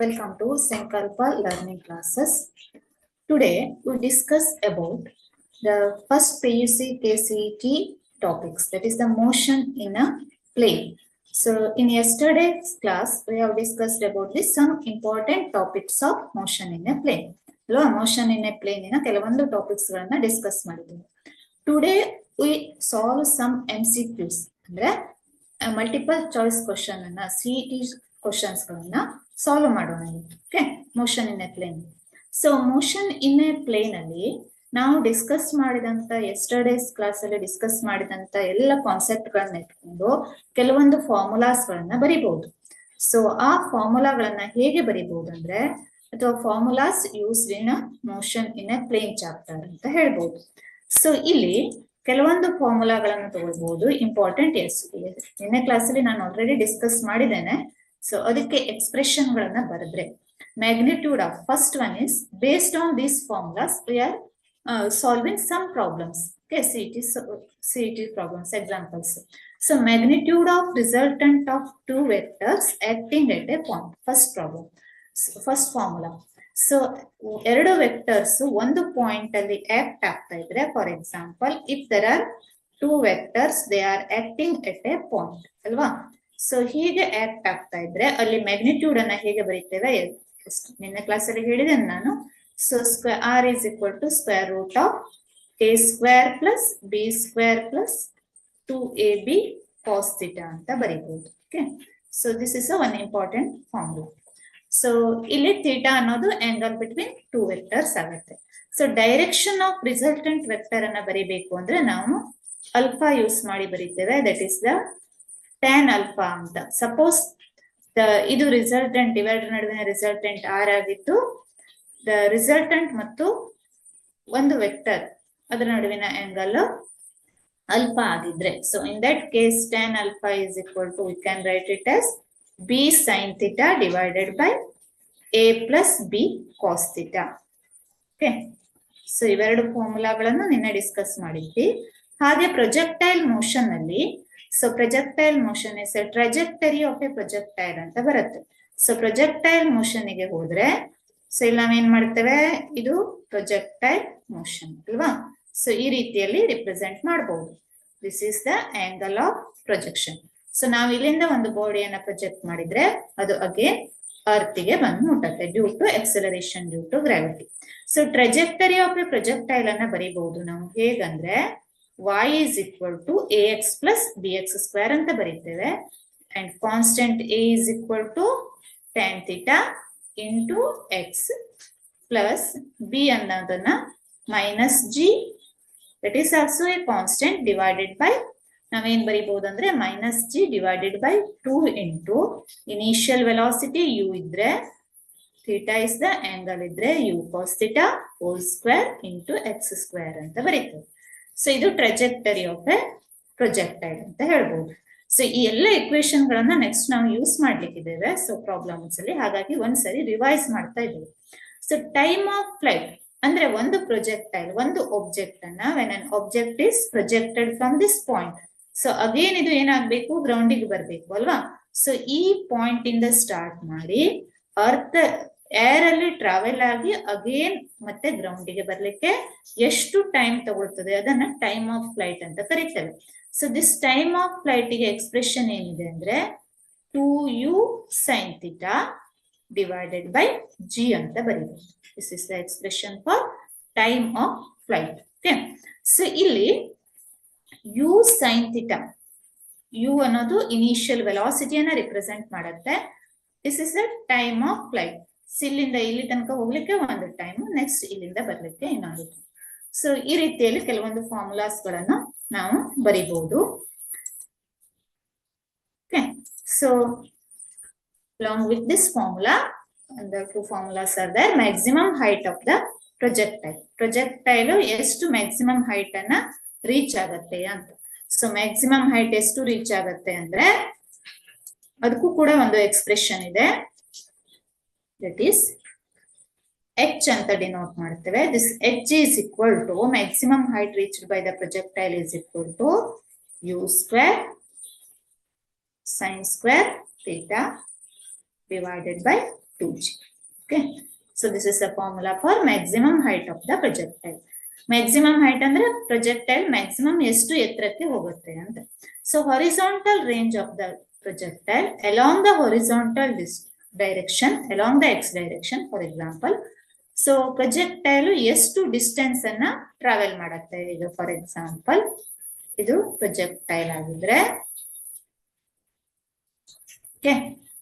Welcome to Sankalpa Learning Classes. Today we discuss about the first PUC KCET topics, that is the motion in a plane. So in yesterday's class we have discussed about this some important topics of motion in a plane. Motion in a plane in a ಕೆಲವೊಂದು topics ಗಳನ್ನ discuss ಮಾಡಿದ್ದೀವಿ. Today we solve some MCQs ಅಂದ್ರೆ multiple choice question ಅನ್ನ CET questions ಗಳನ್ನ solve ಮಾಡೋಣ. Okay, motion in a plane. So motion in a plane ಅಲ್ಲಿ ನಾವು discuss ಮಾಡಿದಂತ ಎಸ್ಟರ್ಡೇಸ್ ಕ್ಲಾಸ್ ಅಲ್ಲಿ ಡಿಸ್ಕಸ್ ಮಾಡಿದಂತ ಎಲ್ಲ ಕಾನ್ಸೆಪ್ಟ್ ಗಳನ್ನ ಇಟ್ಕೊಂಡು ಕೆಲವೊಂದು ಫಾರ್ಮುಲಾಸ್ ಗಳನ್ನ ಬರಿಬಹುದು. ಸೊ ಆ ಫಾರ್ಮುಲಾಗಳನ್ನ ಹೇಗೆ ಬರಿಬಹುದು ಅಂದ್ರೆ, ಅಥವಾ formulas used in motion in a plane chapter ಅಂತ ಹೇಳ್ಬಹುದು. ಸೊ ಇಲ್ಲಿ ಕೆಲವೊಂದು ಫಾರ್ಮುಲಾಗಳನ್ನು ತಗೊಳ್ಬಹುದು. ಇಂಪಾರ್ಟೆಂಟ್ ನಿನ್ನೆ ಕ್ಲಾಸ್ ಅಲ್ಲಿ ನಾನು ಆಲ್ರೆಡಿ ಡಿಸ್ಕಸ್ ಮಾಡಿದ್ದೇನೆ. ಸೊ ಅದಕ್ಕೆ ಎಕ್ಸ್ಪ್ರೆಷನ್ ಗಳನ್ನ ಬರೆದ್ರೆ magnitude of first one is based on these formulas we are solving some problems. CET problems examples. So magnitude of resultant of two vectors acting at a point. First problem, first formula. So ಎರಡು vectors ಒಂದು point ಅಲ್ಲಿ act ಆಗ್ತಾ ಇದ್ರೆ, for example if there are two vectors they are acting at a point ಅಲ್ವಾ. So ಹೀಗೆ act ಆಗ್ತಾ ಇದ್ರೆ ಅಲ್ಲಿ ಮ್ಯಾಗ್ನಿಟ್ಯೂಡ್ ಅನ್ನ ಹೇಗೆ ಬರೀತೇವೆ, ನಿನ್ನೆ ಕ್ಲಾಸ್ ಅಲ್ಲಿ ಹೇಳಿದೆ ನಾನು. So R is equal to square root of a square plus b square plus 2ab cos theta ಅಂತ ಬರೀಬಹುದು. Okay, so this is one important formula. So ಇಲ್ಲಿ ಥೀಟಾ ಅನ್ನೋದು ಆಂಗಲ್ ಬಿಟ್ವೀನ್ ಟೂ ವೆಕ್ಟರ್ಸ್ ಆಗುತ್ತೆ. So direction of resultant vector ಅನ್ನ ಬರಿಬೇಕು ಅಂದ್ರೆ ನಾವು alpha use ಮಾಡಿ ಬರೀತೇವೆ. That is the tan alpha ಅಂತ. ಸಪೋಸ್ ಇದು ರಿಸಲ್ಟೆಂಟ್, ಇವೆರಡರ ನಡುವಿನ ರಿಸಲ್ಟೆಂಟ್ ಆರ್ ಆಗಿತ್ತು. ದ ರಿಸಲ್ಟೆಂಟ್ ಮತ್ತು ಒಂದು ವೆಕ್ಟರ್ ಅದರ ನಡುವಿನ ಆಂಗಲ್ ಅಲ್ಫಾ ಆಗಿದ್ರೆ, so in that case tan alpha is equal to, we can write it as b sin theta divided by a plus b cos theta. Okay, so ಇವೆರಡು ಫಾರ್ಮುಲಾಗಳನ್ನು ನಿನ್ನೆ discuss ಮಾಡಿದ್ವಿ. ಹಾಗೆ projectile motion ಅಲ್ಲಿ, so projectile motion is A trajectory of a projectile ಅಂತ ಬರುತ್ತೆ. So projectile motion ಗೆ ಹೋದ್ರೆ, so ಇಲ್ಲಿ ನಾವೇನ್ ಮಾಡ್ತೇವೆ, ಇದು ಪ್ರೊಜೆಕ್ಟೈಲ್ ಮೋಷನ್ ಅಲ್ವಾ. ಸೊ ಈ ರೀತಿಯಲ್ಲಿ ರಿಪ್ರೆಸೆಂಟ್ ಮಾಡಬಹುದು. This is the angle of projection. So ನಾವು ಇಲ್ಲಿಂದ ಒಂದು ಬಾಡಿಯನ್ನ ಪ್ರೊಜೆಕ್ಟ್ ಮಾಡಿದ್ರೆ ಅದು ಅಗೇನ್ ಅರ್ತ್ ಗೆ ಬಂದು ಮುಟ್ಟುತ್ತೆ due to acceleration, due to gravity. So trajectory of a projectile ಅನ್ನ ಬರೀಬಹುದು ನಾವು ಹೇಗಂದ್ರೆ, y is equal to ax plus bx square ಅಂತ ಬರೀತೇವೆ. And constant a is equal to tan theta into x plus b ಅನ್ನೋದನ್ನ minus g, that is also a constant, divided by ನಾವೇನ್ ಬರೀಬಹುದು ಅಂದ್ರೆ minus G divided by 2 into initial velocity u ಇದ್ರೆ, theta is the angle ಇದ್ರೆ u cos theta whole square into X square ಅಂತ ಬರೀತೇವೆ. So ಇದು trajectory of a projectile ಅಂತ ಹೇಳ್ಬಹುದು. So ಈ ಎಲ್ಲ ಇಕ್ವೇಶನ್ ಗಳನ್ನ ನೆಕ್ಸ್ಟ್ ನಾವು ಯೂಸ್ ಮಾಡ್ಲಿಕ್ಕಿದ್ದೇವೆ ಸೊ ಪ್ರಾಬ್ಲಮ್ಸ್ ಅಲ್ಲಿ. ಹಾಗಾಗಿ ಒಂದ್ಸರಿ ರಿವೈಸ್ ಮಾಡ್ತಾ ಇದ್ದೇವೆ. ಸೊ ಟೈಮ್ ಆಫ್ ಫ್ಲೈಟ್ ಅಂದ್ರೆ ಒಂದು ಪ್ರೊಜೆಕ್ಟೈಲ್, ಒಂದು ಆಬ್ಜೆಕ್ಟ್ ಅನ್ನ when an object is projected from this point, so again ಇದು ಏನಾಗ್ಬೇಕು, ಗ್ರೌಂಡಿಗೆ ಬರ್ಬೇಕು ಅಲ್ವಾ. ಸೊ ಈ ಪಾಯಿಂಟ್ ಇಂದ ಸ್ಟಾರ್ಟ್ ಮಾಡಿ ಅರ್ತ್ ಏರ್ ಅಲ್ಲಿ ಟ್ರಾವೆಲ್ ಆಗಿ ಅಗೇನ್ ಮತ್ತೆ ಗ್ರೌಂಡಿಗೆ ಬರ್ಲಿಕ್ಕೆ ಎಷ್ಟು ಟೈಮ್ ತಗೊಳ್ತದೆ ಅದನ್ನ ಟೈಮ್ ಆಫ್ ಫ್ಲೈಟ್ ಅಂತ ಕರೀತೇವೆ. So this time of flight ಗೆ ಎಕ್ಸ್ಪ್ರೆಷನ್ ಏನಿದೆ ಅಂದ್ರೆ 2u sin theta divided by g ಅಂತ ಬರೀಬಹುದು. This is the expression for time of flight. Okay, so ಇಲ್ಲಿ u sin theta, u ಅನ್ನೋದು ಇನಿಷಿಯಲ್ ವೆಲಾಸಿಟಿಯನ್ನ ರಿಪ್ರೆಸೆಂಟ್ ಮಾಡುತ್ತೆ. This is the time of flight. ಇಲ್ಲಿಂದ ಇಲ್ಲಿ ತನಕ ಹೋಗ್ಲಿಕ್ಕೆ ಒಂದು ಟೈಮ್, ನೆಕ್ಸ್ಟ್ ಇಲ್ಲಿಂದ ಬರ್ಲಿಕ್ಕೆ ಇನ್ನೊಂದು. ಸೊ ಈ ರೀತಿಯಲ್ಲಿ ಕೆಲವೊಂದು ಫಾರ್ಮುಲಾಸ್ ಗಳನ್ನ ನಾವು ಬರೀಬಹುದು. Okay, so along with this formula, and the two formulas are there. Maximum height of the projectile. Projectile ಎಷ್ಟು maximum height ಅನ್ನ ರೀಚ್ ಆಗತ್ತೆ ಅಂತ. ಸೊ ಮ್ಯಾಕ್ಸಿಮಮ್ ಹೈಟ್ ಎಷ್ಟು ರೀಚ್ ಆಗತ್ತೆ ಅಂದ್ರೆ ಅದಕ್ಕೂ ಕೂಡ ಒಂದು ಎಕ್ಸ್ಪ್ರೆಷನ್ ಇದೆ. ದಟ್ ಈಸ್ h ಅಂತ ಡಿನೋಟ್ ಮಾಡ್ತೇವೆ. This h is equal to maximum height reached by the projectile is equal to u square sin square theta divided by 2g. Okay, so this is the formula for maximum height of the projectile. Maximum height ಅಂದ್ರೆ projectile maximum ಎಷ್ಟು ಎತ್ತರಕ್ಕೆ ಹೋಗುತ್ತೆ ಅಂತ. So horizontal range of the projectile along the horizontal direction, along the x direction, for example. So projectile ಎಷ್ಟು distance ಅನ್ನ travel ಮಾಡುತ್ತೆ. ಇದು for example ಇದು projectile ಆಗಿದ್ರೆ, okay,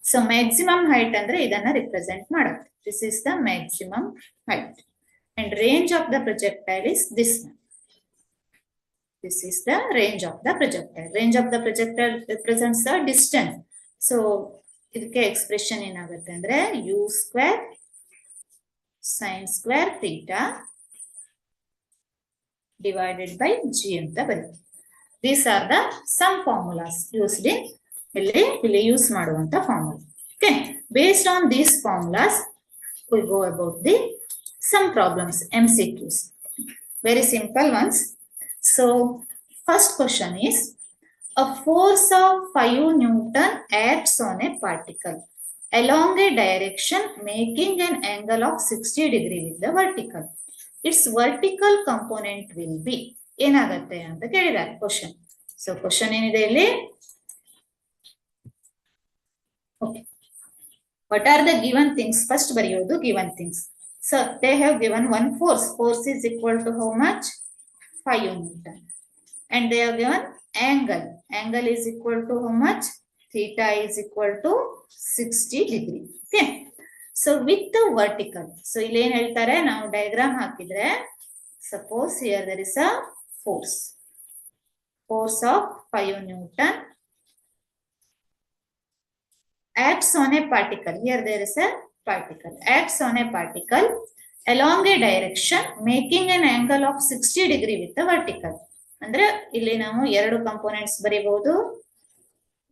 so maximum height ಅಂದ್ರೆ ಇದನ್ನ ರಿಪ್ರೆಸೆಂಟ್ ಮಾಡುತ್ತೆ. This is the maximum height and range of the projectile is this one. This is the range of the projectile. Range of the projectile represents the distance. So ಇದಕ್ಕೆ expression ಏನಾಗುತ್ತೆ ಅಂದ್ರೆ u square sin square theta divided by g ಅಂತ ಬರುತ್ತೆ. These are the some formulas used in ಇಲ್ಲಿ use ಮಾಡುವಂತ formula. Okay, based on these formulas we go about the some problems, MCQs, very simple ones. So first question is, a force of 5 Newton acts on a particle along a direction making an angle of 60 degree with the vertical. Its vertical component will be ಏನಾಗುತ್ತೆ ಅಂತ ಕೇಳಿದ್ದಾರೆ question. So question ಏನಿದೆ ಇಲ್ಲಿ, okay, what are the given things? First ಬರೆಯೋದು given things. So they have given one force. Force is equal to how much? 5 Newton. And they have given angle. Angle is equal to how much? Theta is equal to 60 degree. Okay. So with the vertical. So ಇಲ್ಲಿ ಏನು ಹೇಳ್ತಾರೆ, ನಾವು diagram ಹಾಕಿದ್ರೆ, suppose here there is a force. Force of 5 Newton acts on a particle. Here there is a particle. Acts on a particle along a direction making an angle of 60 degree with the vertical. ಅಂದ್ರೆ ಇಲ್ಲಿ ನಾವು ಎರಡು components ಬರೀಬಹುದು.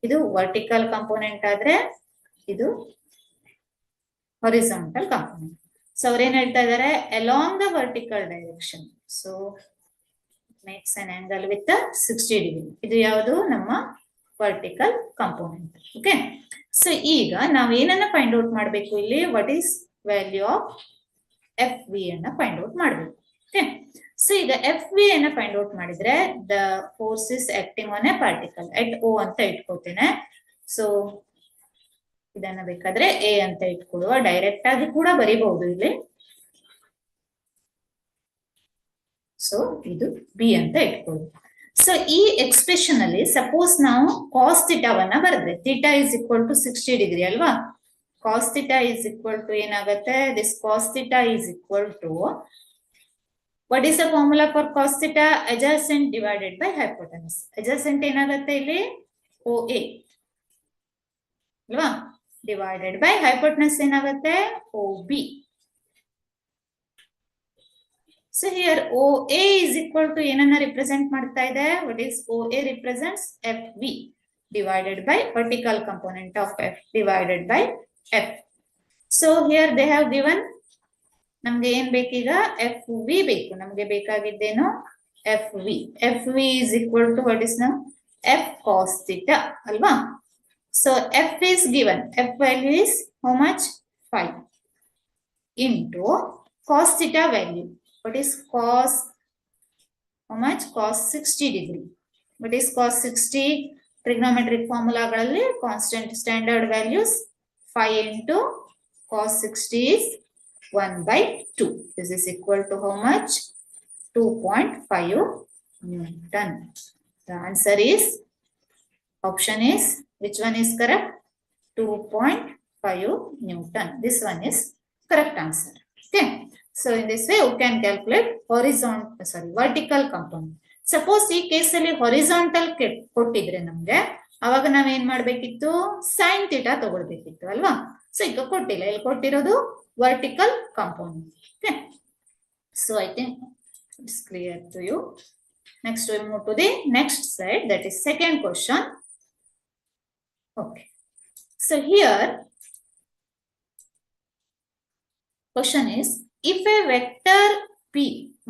ಇದು vertical component ಆದ್ರೆ ಇದು horizontal component. So ಅವ್ರೇನ್ ಹೇಳ್ತಾ ಇದಾರೆ, along the vertical direction. So makes an angle with the 60 degree. ಇದು ಯಾವುದು ನಮ್ಮ ವರ್ಟಿಕಲ್ ಕಂಪೋನೆಂಟ್. ಓಕೆ, ಸೊ ಈಗ ನಾವು ಏನನ್ನ ಫೈಂಡ್ ಔಟ್ ಮಾಡಬೇಕು ಇಲ್ಲಿ, what is value of F V ಅನ್ನ ಫೈಂಡ್ ಔಟ್ ಮಾಡಬೇಕು. ಓಕೆ, ಸೊ ಈಗ ಎಫ್ ವಿ ಅನ್ನ ಫೈಂಡ್ ಔಟ್ ಮಾಡಿದ್ರೆ, the force is acting on a particle at O ಅಂತ ಇಟ್ಕೋತೇನೆ. ಸೊ ಇದನ್ನ ಬೇಕಾದ್ರೆ ಎ ಅಂತ ಇಟ್ಕೊಳ್ಳುವ, ಡೈರೆಕ್ಟ್ ಆಗಿ ಕೂಡ ಬರೀಬಹುದು ಇಲ್ಲಿ. ಸೊ ಇದು ಬಿ ಅಂತ ಇಟ್ಕೊಳ್ಳುವ. ಸೊ ಈ ಎಕ್ಸ್ಪ್ರೆಷನ್ ಅಲ್ಲಿ ಸಪೋಸ್ ನಾವು ಕಾಸ್ ಥೀಟಾವನ್ನ ಬರೆದ್ರೆ, theta is equal to 60 degree ಅಲ್ವಾ. Cos theta is equal to ಏನಾಗುತ್ತೆ, this cos theta is equal to, what is the formula for cos theta? Adjacent divided by hypotenuse. Adjacent ಏನಾಗುತ್ತೆ ಇಲ್ಲಿ OA ಅಲ್ವಾ, divided by hypotenuse ಏನಾಗುತ್ತೆ OB. So here OA is equal to ಏನನ್ನ represent ಮಾಡ್ತಾ ಇದೆ, what is OA represents FV divided by vertical component of F divided by F. So here they have given, ನಮ್ಗೆ ಏನ್ ಬೇಕೀಗ F V ಬೇಕು. ನಮ್ಗೆ ಬೇಕಾಗಿದ್ದೇನು F V. F V is equal to what is now F cos theta ಅಲ್ವಾ. So F is given, F value is how much 5 into cos theta value, what is cos, how much, cos 60 degree. What is cos 60? Trigonometric ಫಾರ್ಮುಲಾಗಳಲ್ಲಿ constant standard values 5 into cos 60 is 1/2. This is equal to how much? 2.5 Newton. The answer is, option is, which one is correct? 2.5 Newton. This one is correct answer. Okay. So in this way, you can calculate vertical component. Suppose ಈ ಕೇಸಲ್ಲಿ horizontal ಕೊಟ್ಟಿದ್ರೆ ನಮ್ಗೆ, ಅವಾಗ ನಾವೇನ್ ಮಾಡ್ಬೇಕಿತ್ತು, sine theta ತಗೊಳ್ಬೇಕಿತ್ತು ಅಲ್ವಾ. So ಈಗ ಕೊಟ್ಟಿಲ್ಲ, ಇಲ್ಲಿ ಕೊಟ್ಟಿರೋದು vertical component. Okay, so I think it's clear to you. Next we move to the next slide, that is second question. Okay, so here question is, if a vector P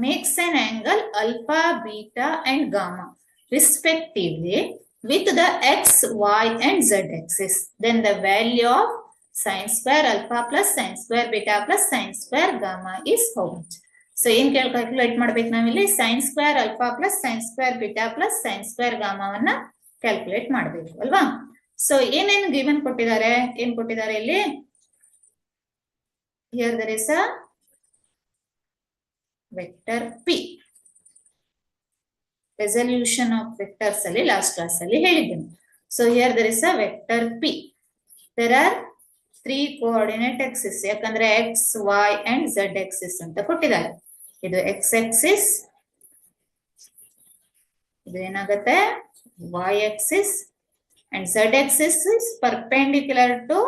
makes an angle alpha, beta and gamma respectively with the x, y and z axis, then the value of sin square alpha plus sin square beta plus sin square gamma is how much? So ಏನ್ calculate ಮಾಡ್ಬೇಕು ನಾವಿಲ್ಲಿ sin square alpha plus sin square beta plus sin square gamma ವನ್ನ calculate ಮಾಡಬೇಕು ಅಲ್ವಾ? So ಏನೇನು given ಕೊಟ್ಟಿದ್ದಾರೆ, ಏನ್ ಕೊಟ್ಟಿದ್ದಾರೆ ಇಲ್ಲಿ? Here there is a vector p. Resolution of vectors ಅಲ್ಲಿ last class ಅಲ್ಲಿ ಹೇಳಿದ್ದೇನೆ. So here there is a vector p. There are 3 coordinate axes. ಯಾಕಂದ್ರೆ x, y and z axis ಅಂತ ಕೊಟ್ಟಿದ್ದಾರೆ. ಇದು x axis, ಇದು ಏನಾಗುತ್ತೆ y axis, and z axis is perpendicular to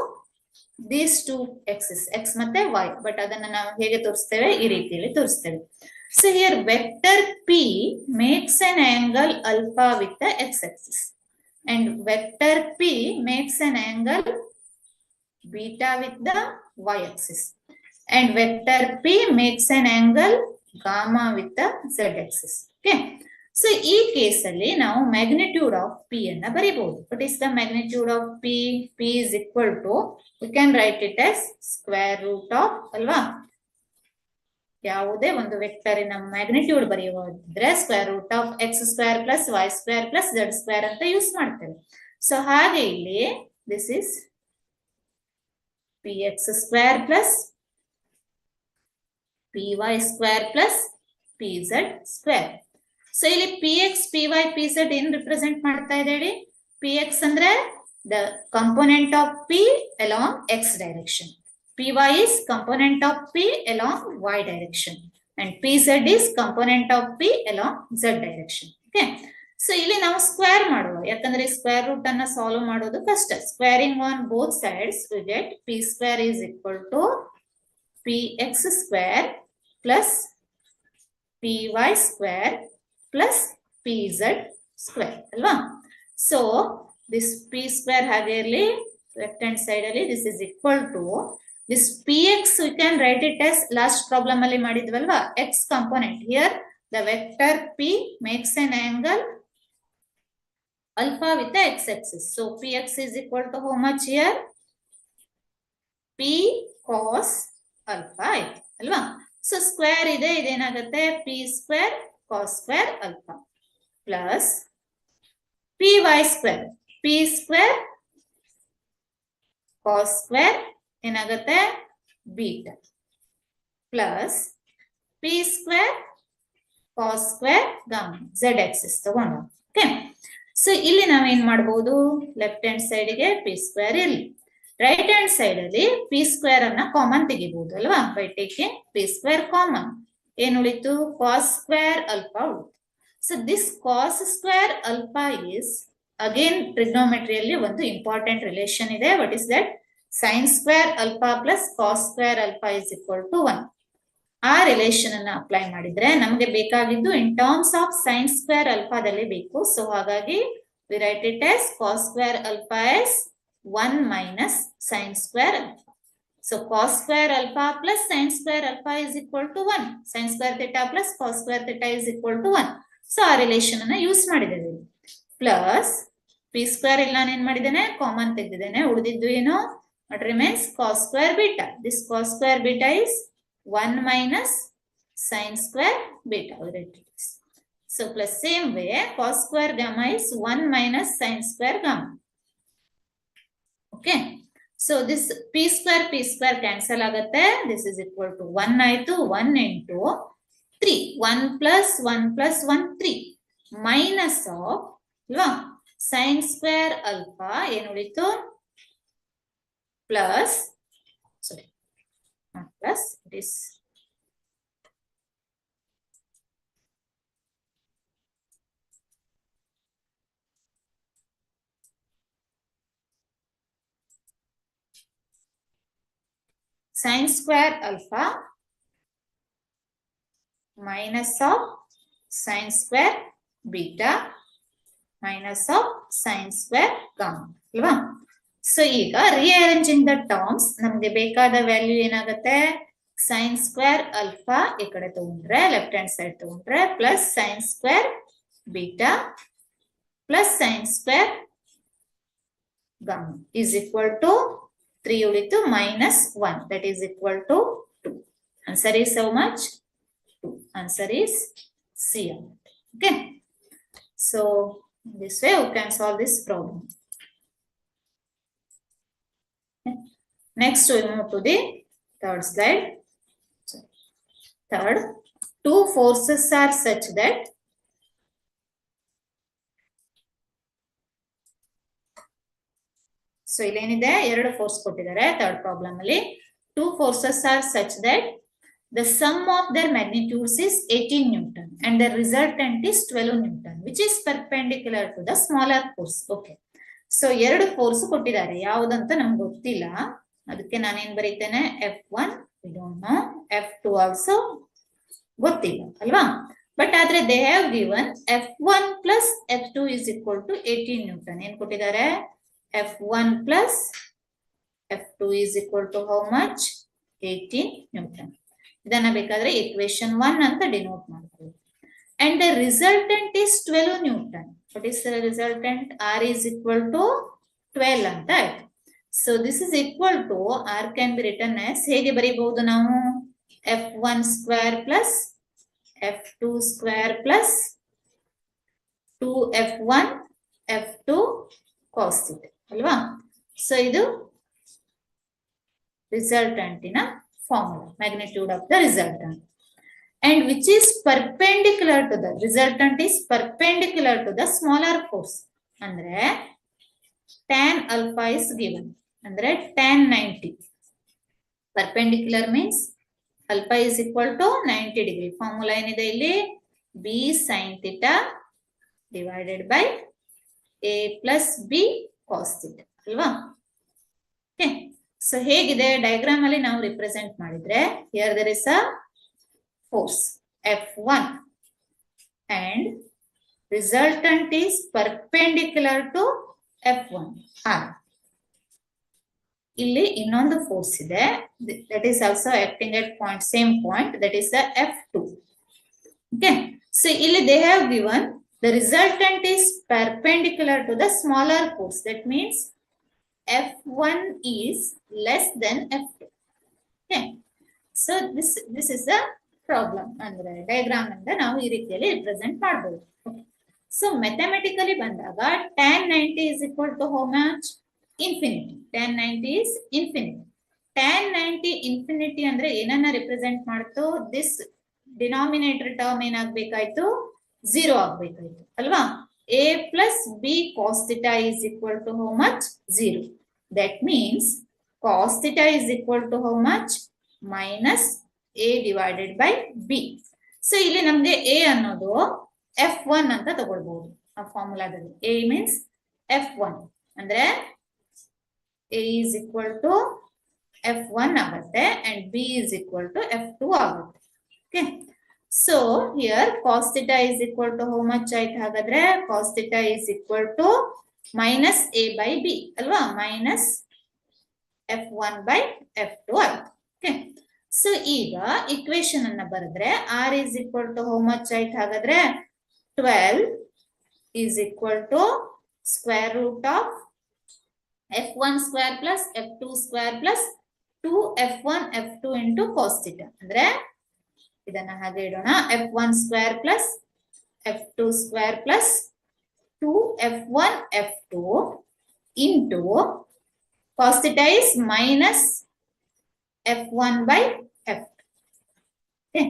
these two axes, x ಮತ್ತೆ y. But ಅದನ್ನ ನಾವು ಹೇಗೆ ತೋರಿಸ್ತೇವೆ? ಈ ರೀತಿಯಲ್ಲಿ ತೋರಿಸ್ತೇವೆ. So here vector p makes an angle alpha with the x axis, and vector p makes an angle beta with the y axis, and vector p makes an angle gamma with the z axis. Okay, so ಈ case ಅಲ್ಲಿ ನಾವು magnitude of p ಅನ್ನ ಬರೀಬಹುದು. What is the magnitude of p? P is equal to, we can write it as square root of, ಅಲ್ವಾ? ಯಾವುದೇ ಒಂದು ವೆಕ್ಟರಿನ magnitude ಬರೆಯುವುದಿದ್ರೆ square root of x square plus y square plus z square ಅಂತ use ಮಾಡ್ತೇವೆ. So ಹಾಗೆ ಇಲ್ಲಿ this is px square plus py square plus pz square. So ಇಲ್ಲಿ px, py, pz ಏನ್ ರಿಪ್ರೆಸೆಂಟ್ ಮಾಡ್ತಾ ಇದೆ ಹೇಳಿ? px ಅಂದ್ರೆ the component of p along x direction. Py is component of p along y direction, and pz is component of p along z direction. Okay, so ಇಲ್ಲಿ ನಾವು square ಮಾಡುವ, ಯಾಕಂದ್ರೆ square root ಅನ್ನ solve ಮಾಡೋದು ಕಷ್ಟ. Squaring on both sides we get p square is equal to px square plus py square plus pz square ಅಲ್ವಾ? So this p square ಹಾಗೆ ಇರಲಿ, ಲೆಫ್ಟ್ ಹ್ಯಾಂಡ್ ಸೈಡ್ ಅಲ್ಲಿ this is equal to this px, we can write it as last problem ಅಲ್ಲಿ ಮಾಡಿದ್ವಲ್ವಾ, x component. Here the vector p makes an angle alpha with the x axis. So px is equal to how much here? p cos alpha ಆಯ್ತು ಅಲ್ವಾ? So square ಇದೆ, ಇದೇನಾಗುತ್ತೆ p square cos square alpha plus py square, p square cos square ಏನಾಗುತ್ತೆ beta plus P square cos square gamma z axis ತಗೊಂಡು. Okay, so ಇಲ್ಲಿ ನಾವೇನ್ ಮಾಡಬಹುದು? Left hand ಸೈಡ್ಗೆ P square ಇರಲಿ, ರೈಟ್ ಹ್ಯಾಂಡ್ ಸೈಡ್ ಅಲ್ಲಿ P square ಅನ್ನ common ತೆಗಿಬಹುದು ಅಲ್ವಾ? By taking P square common ಏನ್ ಉಳಿತು? ಕಾಸ್ ಸ್ಕ್ವೇರ್ ಅಲ್ಫಾ ಉಳಿತು. So this cos square alpha is again ಟ್ರಿಗ್ನೋಮೆಟ್ರಿಯಲ್ಲಿ ಒಂದು ಇಂಪಾರ್ಟೆಂಟ್ ರಿಲೇಷನ್ ಇದೆ. What is that? sin square alpha plus cos square alpha is equal to 1. ಆ relation ಅನ್ನ apply ಮಾಡಿದ್ರೆ ನಮಗೆ ಬೇಕಾಗಿದ್ದು in terms of sin square alpha ದಲ್ಲಿ ಬೇಕು. ಸೊ ಹಾಗಾಗಿ we write it as cos square alpha as 1 minus sin square alpha. So cos square alpha plus sin square alpha is equal to 1. sin square theta plus cos square theta is equal to 1. So ಆ relation ಅನ್ನ use ಮಾಡಿದ್ದೇವೆ. Plus P square ಇಲ್ಲ ಏನ್ ಮಾಡಿದ್ದೇನೆ? Common ತೆಗೆದಿದ್ದೇನೆ. ಉಳಿದಿದ್ದು ಏನು? What remains? Cos square beta. This cos square beta is 1 minus sin square beta. So plus same way cos square gamma is 1 minus sin square gamma. Okay, so this p square cancel ಆಗುತ್ತೆ. This is equal to 1 ಆಯ್ತು. 1 into 3, 1 plus 1 plus 1 3 minus of ಅಲ್ವಾ sin square alpha ಏನು ಉಳಿತು? Plus, sorry, not plus, it is sin square alpha minus of sin square beta minus of sin square gamma ಅಲ್ವಾ? So ಈಗ ರಿಅರೇಂಜಿಂಗ್ the terms ನಮ್ಗೆ ಬೇಕಾದ value ಏನಾಗುತ್ತೆ? sin square alpha ಈ ಕಡೆ ತಗೊಂಡ್ರೆ ಲೆಫ್ಟ್ ಹ್ಯಾಂಡ್ ಸೈಡ್ ತಗೊಂಡ್ರೆ plus sin square beta plus sin square gamma is equal to 3 ಉಳಿತು -1 that is equal to 2. Answer is how much? 2. Answer is C. Okay. So this way you can solve this problem. Next we move to the third slide. Third, two forces are such that so illenide ಎರಡು force ಕೊಟ್ಟಿದ್ದಾರೆ third problem ಅಲ್ಲಿ. Two forces are such that the sum of their magnitudes is 18 Newton and the resultant is 12 Newton which is perpendicular to the smaller force. Okay. So ಎರಡು force ಕೊಟ್ಟಿದ್ದಾರೆ, ಯಾವುದಂತ ನಮ್ಗೆ ಗೊತ್ತಿಲ್ಲ, ಅದಕ್ಕೆ ನಾನೇನ್ ಬರೀತೇನೆ F1 we don't know, F2 also ಗೊತ್ತಿಲ್ಲ ಅಲ್ವಾ. But ಆದ್ರೆ they have given F1 plus F2 is equal to 18 Newton. ಏನ್ ಕೊಟ್ಟಿದ್ದಾರೆ? F1 plus F2 is equal to how much? 18 Newton. ಇದನ್ನ ಬೇಕಾದ್ರೆ equation 1 ಅಂತ ಡಿನೋಟ್ ಮಾಡ್ತೀವಿ. And the resultant is 12 Newton. What is the resultant? R is equal to 12 ಅಂತ ಆಯ್ತು. So this is equal to R can be written as ಹೇಗೆ ಬರೀಬಹುದು ನಾವು? F1 square plus F2 square plus 2F1 F2 cos theta ಅಲ್ವಾ. So ಇದು resultant in a formula, magnitude of the resultant, and which is perpendicular to the resultant is perpendicular to the smaller force. ಅಂದ್ರೆ tan alpha is given, ಅಂದ್ರೆ tan 90. Perpendicular means alpha is equal to 90 degree. Formula ಏನಿದೆ ಇಲ್ಲಿ? B sin theta divided by A plus B cos theta ಅಲ್ವಾ. Okay. So ಹೇಗಿದೆ diagram ಅಲ್ಲಿ ನಾವು represent ಮಾಡಿದ್ರೆ, here there is a force F1 and resultant is perpendicular to F1 R. ಇಲ್ಲಿ ಇನ್ನೊಂದು force ಇದೆ, that is also acting at point, same point, that is the F2. Okay. So ಇಲ್ಲಿ they have given the resultant is perpendicular to the smaller force. That means F1 is less than F2. Okay. So this is the problem. ಅಂದ್ರೆ diagram ಇಂದ ನಾವು ಈ ರೀತಿಯಲ್ಲಿ represent ಮಾಡಬಹುದು. Okay. So mathematically ಬಂದಾಗ tan 90 is equal to how much? Infinity. Tan 90 is infinity. Tan 90 infinity ಅಂದ್ರೆ ಏನನ್ನ represent ಮಾಡ್ತು? ದಿಸ್ ಡಿನಾಮಿನೇಟರ್ ಟರ್ಮ್ ಏನಾಗಬೇಕಾಯ್ತು? 0 ಆಗಬೇಕಾಯ್ತು ಅಲ್ವಾ. A plus B cos theta is equal to how much? 0. That means cos theta is equal to how much? Minus A divided by B. So ಇಲ್ಲಿ ನಮ್ಗೆ A ಅನ್ನೋದು F1 ಅಂತ ತಗೊಳ್ಬಹುದು ಆ ಫಾರ್ಮುಲಾದಲ್ಲಿ. A means F1 ಅಂದ್ರೆ A is equal to F1 ಆಗುತ್ತೆ and B is equal to F2 ಆಗುತ್ತೆ. Okay. So here cos theta is equal to how much ಆಯ್ತು ಹಾಗಾದ್ರೆ? Cos theta is equal to minus A by B ಅಲ್ವಾ, minus F1 by F2 ಆಯ್ತು. Okay. So ಈಗ equation ಅನ್ನ ಬರೆದ್ರೆ R is equal to how much ಆಯ್ತು ಹಾಗಾದ್ರೆ? 12 is equal to square root of F1 square plus F2 square plus 2F1 F2 into cos theta. ಅಂದ್ರೆ ಇದನ್ನ ಹಾಗೆ ಇಡೋಣ, F1 square plus F2 square plus 2F1 F2 into cos theta is minus F1 by F2. Okay.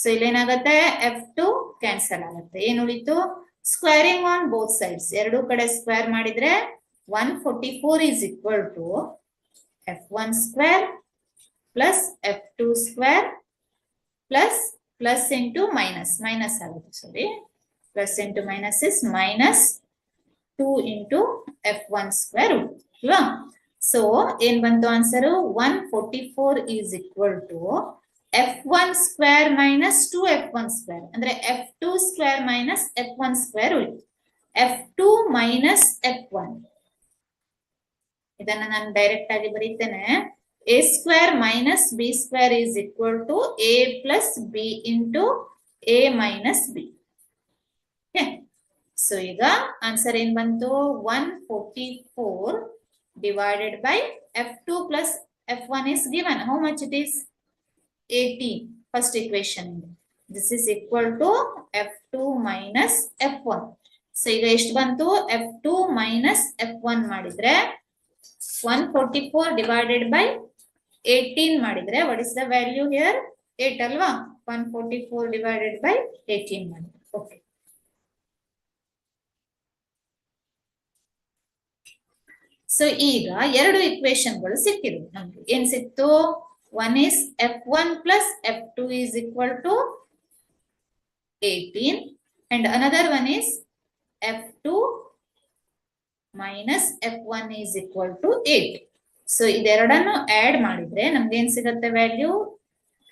So ಇಲ್ಲೇನಾಗುತ್ತೆ? F2 cancel ಆಗುತ್ತೆ. ಏನು ಉಳಿತು? Squaring on both sides, ಎರಡೂ ಕಡೆ square ಮಾಡಿದ್ರೆ 144 is equal to F1 square plus F2 square plus into minus ಆಗುತ್ತೆ, sorry, plus into minus is minus 2 into F1 square ಅಲ್ವಾ. So ಏನ್ ಬಂತು answer? 144 is equal to F1 square minus 2F1 square ಅಂದ್ರೆ F2 square minus F1 square ಉಳಿತು. F2 minus F1 ಇದನ್ನ ನಾನು direct ಆಗಿ ಬರೀತೇನೆ. A square minus B square is equal to A plus B into A minus B. Okay. So ಈಗ answer ಏನ್ ಬಂತು? 144 divided by f2 plus f1 is given. How much it is? 18. First equation. This is equal to f2 minus f1. So ಈಗ ಎಷ್ಟು ಬಂತು? f2 minus f1 ಮಾಡಿದ್ರೆ 144 divided by 18 ಮಾಡಿದ್ರೆ what is the value here? 8 ಅಲ್ವಾ? 144 divided by 18 ಮಾಡಿದ್ರೆ. Okay. So ಈಗ ಎರಡು ಇಕ್ವೇಶನ್ಗಳು ಸಿಕ್ಕಿದ್ವು ನಮ್ಗೆ. ಏನ್ ಸಿಕ್ತು? One is f1 plus f2 is equal to 18 and another one is f2 minus f1 is equal to 8. So ಇದೆರಡನ್ನು ಆಡ್ ಮಾಡಿದ್ರೆ ನಮ್ಗೆ ಏನ್ ಸಿಗುತ್ತೆ value?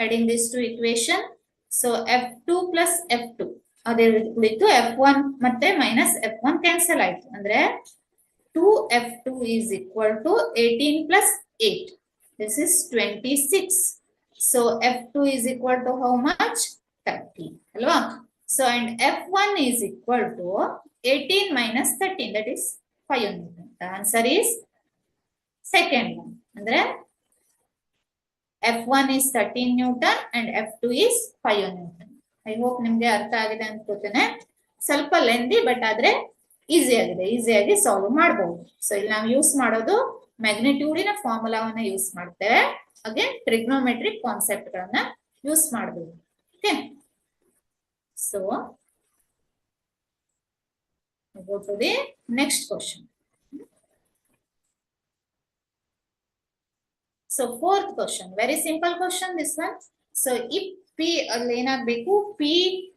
adding these two equation, so f2 plus f2 ಅದೇ ಉಳಿತು, f1 ಮತ್ತೆ minus f1 ಕ್ಯಾನ್ಸಲ್ ಆಯ್ತು ಅಂದ್ರೆ 2f2 is equal to 18 plus 8. This is 26. So f2 is equal to how much? 30. Alva? So and f1 is equal to 18 minus 13, that is 5 Newton. The answer is second one. Andre f1 is 13 Newton and f2 is 5 Newton. I hope ನಿಮಗೆ ಅರ್ಥ ಆಗಿದೆ ಅನ್ಕೋತೇನೆ. ಸ್ವಲ್ಪ lengthy but ಆದ್ರೆ easy ಆಗಿದೆ, ಈಸಿಯಾಗಿ solve ಮಾಡಬಹುದು. So ಇಲ್ಲಿ ನಾವು ಯೂಸ್ ಮಾಡೋದು ಮ್ಯಾಗ್ನಿಟ್ಯೂಡಿನ ಫಾರ್ಮುಲಾವನ್ನ ಯೂಸ್ ಮಾಡ್ತೇವೆ. ಹಾಗೆ ಟ್ರಿಗ್ನೋಮೆಟ್ರಿಕ್ ಕಾನ್ಸೆಪ್ಟ್ ಗಳನ್ನ ಯೂಸ್ ಮಾಡಬಹುದು. Okay, so go to the next question. So fourth question, very simple question this one. So if p ಅಲ್ಲಿ ಏನಾಗಬೇಕು? p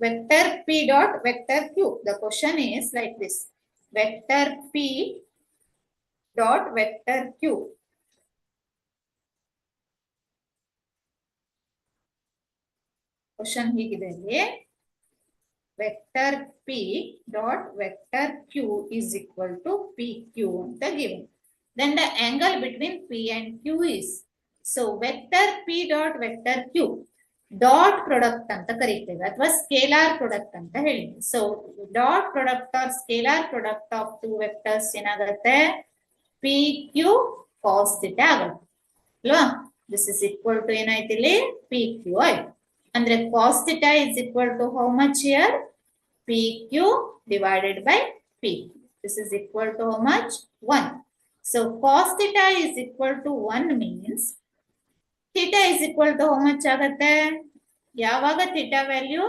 vector p dot vector q. The question is like this. Vector p dot vector q. Question ಹೀಗಿದೆ ಇಲ್ಲಿ. Vector p dot vector q is equal to pq ಅಂತ given. Then the angle between p and q is. So vector p dot vector q dot product ಅಂತ ಕರೀತೇವೆ ಅಥವಾ scalar product ಅಂತ ಹೇಳಿ. So dot product or scalar product of two vectors ಏನಾಗುತ್ತೆ? P Q cos theta ಆಗುತ್ತೆ ಅಲ್ವಾ? This is equal to ಏನಾಯ್ತು ಇಲ್ಲಿ? ಪಿ ಕ್ಯೂ ಆಯ್ತು. ಅಂದ್ರೆ cos theta is equal to how much here? P Q divided by P. This is equal to how much? 1. So cos theta is equal to 1 means theta is equal to how much ಆಗುತ್ತೆ? ಯಾವಾಗ theta value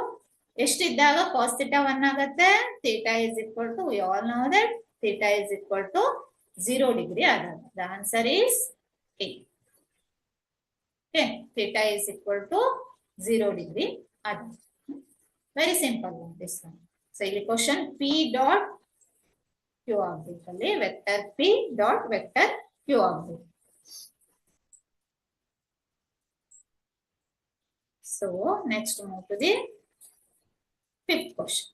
ಎಷ್ಟಿದ್ದಾಗ cos theta 1 ಆಗುತ್ತೆ? Theta is equal to, we all know that theta is equal to 0 degree ಆದಾಗ. The answer is A. Okay, theta is equal to 0 degree ಆದಾಗ. Very simple this one. So ಇಲ್ಲಿ question P dot Q ಆಗ್ಬೇಕಲ್ಲಿ, vector P dot vector Q ಆಗ್ಬೇಕು. So next move to the fifth question.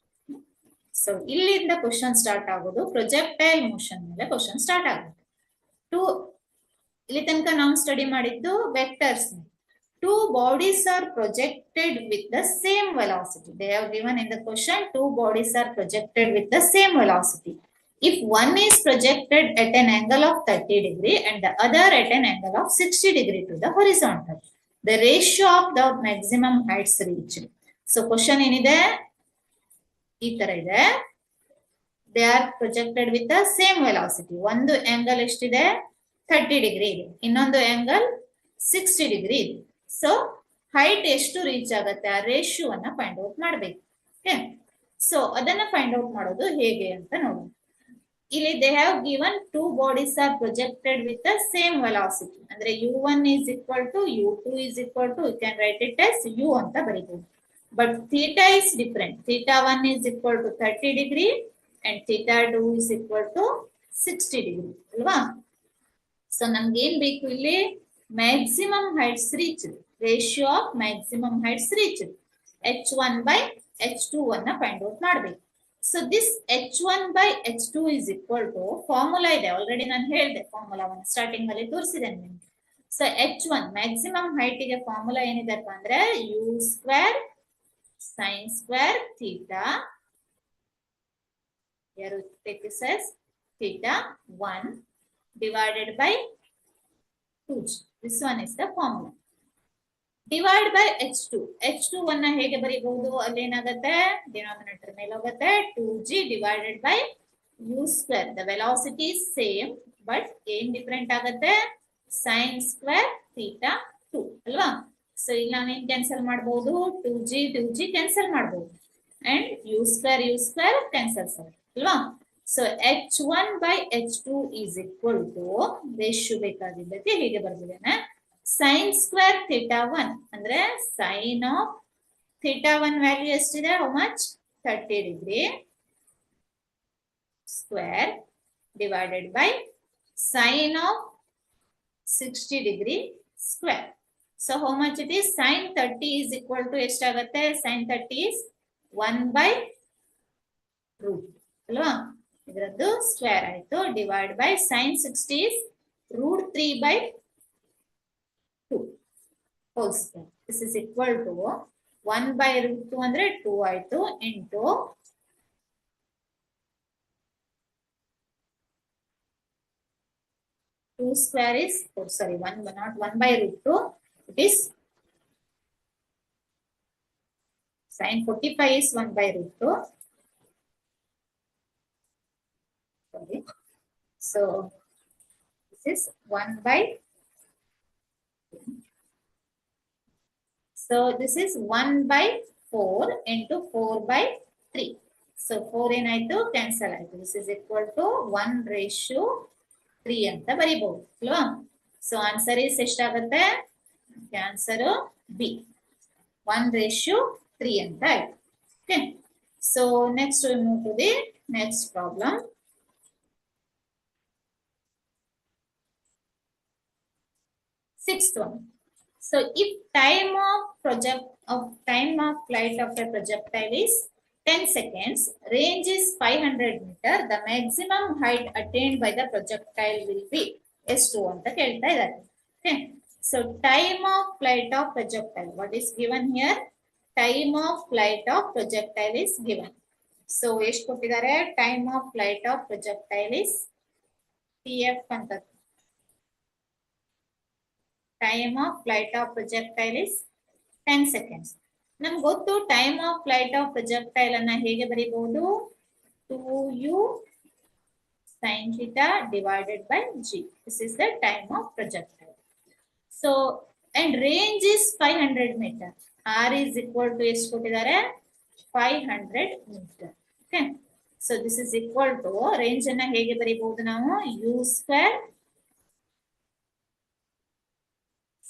So ಇಲ್ಲಿಂದ question start ಆಗೋದು projectile motion ಮೇಲೆ question start ಆಗುತ್ತೆ. ಇಲ್ಲಿ ತನಕ ನಾವು ಸ್ಟಡಿ ಮಾಡಿದ್ದು vectors. Two bodies are projected with the same velocity. They have given in the question two bodies are projected with the same velocity. If one is projected at an angle of 30 degree and the other at an angle of 60 degree to the horizontal, the ratio of the maximum heights reached. So question ಏನಿದೆ? ಈ ತರ ಇದೆ. They are projected with the same velocity. ಒಂದು angle ಎಷ್ಟಿದೆ? 30 degree ಇದೆ, ಇನ್ನೊಂದು angle 60 degree ಇದೆ. So height ಎಷ್ಟು ರೀಚ್ ಆಗುತ್ತೆ ಆ ರೇಷಿಯೋ ಅನ್ನ ಫೈಂಡ್ ಔಟ್ ಮಾಡ್ಬೇಕು. ಓಕೆ, ಸೊ ಅದನ್ನ ಫೈಂಡ್ ಔಟ್ ಮಾಡೋದು ಹೇಗೆ ಅಂತ ನೋಡೋಣ. ಇಲ್ಲಿ they have given two bodies are projected with the same velocity. ಅಂದ್ರೆ u1 is equal to u2 is equal to, you can write it as u ಅಂತ ಬರೀಬಹುದು. But theta is different. Theta 1 is equal to 30 degree and theta 2 is equal to 60 degree ಅಲ್ವಾ? So ನಮ್ಗೆ ಏನ್ ಬೇಕು ಇಲ್ಲಿ? Maximum heights reach, ratio of maximum heights reach h1 by h2 ಅನ್ನ find out ಮಾಡ್ಬೇಕು. So this h1 by h2 is equal to, formula ಇದೆ already, ನಾನು ಹೇಳಿದೆ ಫಾರ್ಮುಲಾವನ್ನು ಸ್ಟಾರ್ಟಿಂಗ್ ಅಲ್ಲಿ ತೋರಿಸಿದ್ದೇನೆ ನಿಮ್ಗೆ. ಸೊ h1 ಮ್ಯಾಕ್ಸಿಮಮ್ ಹೈಟ್ ಗೆ ಫಾರ್ಮುಲಾ ಏನಿದೆಪ್ಪ ಅಂದ್ರೆ u square sine square theta, theta 1 divided by 2g. This one is the formula. Divide by h2. h2 ಅನ್ನ ಹೇಗೆ ಬರೀಬಹುದು? ಅಲ್ಲಿ ಏನಾಗುತ್ತೆ? ಡಿನಾಮಿನೇಟರ್ ಮೇಲೆ ಹೋಗುತ್ತೆ. 2g divided by u square. The velocity is same, but ಏನ್ different ಆಗುತ್ತೆ? sin square theta 2 ಅಲ್ವಾ? So ಇಲ್ಲಿ ನಾವೇನ್ ಕ್ಯಾನ್ಸಲ್ ಮಾಡಬಹುದು? 2g ಕ್ಯಾನ್ಸಲ್ ಮಾಡಬಹುದು. And u square cancels out ಅಲ್ವಾ? So h1 by h2 is equal to ratio ಬೇಕಾಗಿದ್ದಕ್ಕೆ ಹೇಗೆ ಬರ್ದಿದ್ದೇನೆ? sin square theta 1 ಅಂದ್ರೆ sin of theta 1 value ಎಷ್ಟಿದೆ? How much? 30 degree square divided by sin of 60 degree square. So how much it is? Sin 30 is equal to ಎಷ್ಟಾಗುತ್ತೆ? Sin 30 is 1 by root ಅಲ್ವಾ? ಇದರದ್ದು square ಆಯ್ತು. Divide by sin 60 is root 3 by 2 whole square. This is equal to 1 by root 2 ಅಂದ್ರೆ 2 ಆಯ್ತು into 2 square is, oh sorry, 1 not 1 by root 2, it is sin 45 is 1 by root 2. Sorry. So this is 1 by, so this is 1 by 4 into 4 by 3. So 4 ಏನಾಯ್ತು? Cancel ಆಯ್ತು. This is equal to 1:3 ಅಂತ ಬರೀಬಹುದು ಅಲ್ವಾ? So answer is ಎಷ್ಟಾಗುತ್ತೆ? Answer B 1:3 ಅಂತ ಆಯ್ತು. Okay, so next we move to the next problem. Sixth one. So if time of flight of a projectile is 10 seconds, range is 500 meter, the maximum height attained by the projectile will be ಎಷ್ಟು ಅಂತ ಕೇಳ್ತಾ ಇದ್ದಾರೆ. Okay, so time of flight of projectile, what is given here? Time of flight of projectile is given. So ಎಷ್ಟು ಕೊಟ್ಟಿದ್ದಾರೆ? Time of flight of projectile is TF ಅಂತ. Time of flight of projectile is 10 seconds. ನಮ್ಗೆ ಗೊತ್ತು time of flight of projectile ಅನ್ನ ಹೇಗೆ ಬರೀಬಹುದು? 2u sin theta divided by g. This is the time of projectile. So and range is 500 meter. R is equal to ಎಷ್ಟು ಕೊಟ್ಟಿದ್ದಾರೆ? 500 meter. Okay, so this is equal to range ಅನ್ನ ಹೇಗೆ ಬರೀಬಹುದು ನಾವು? u square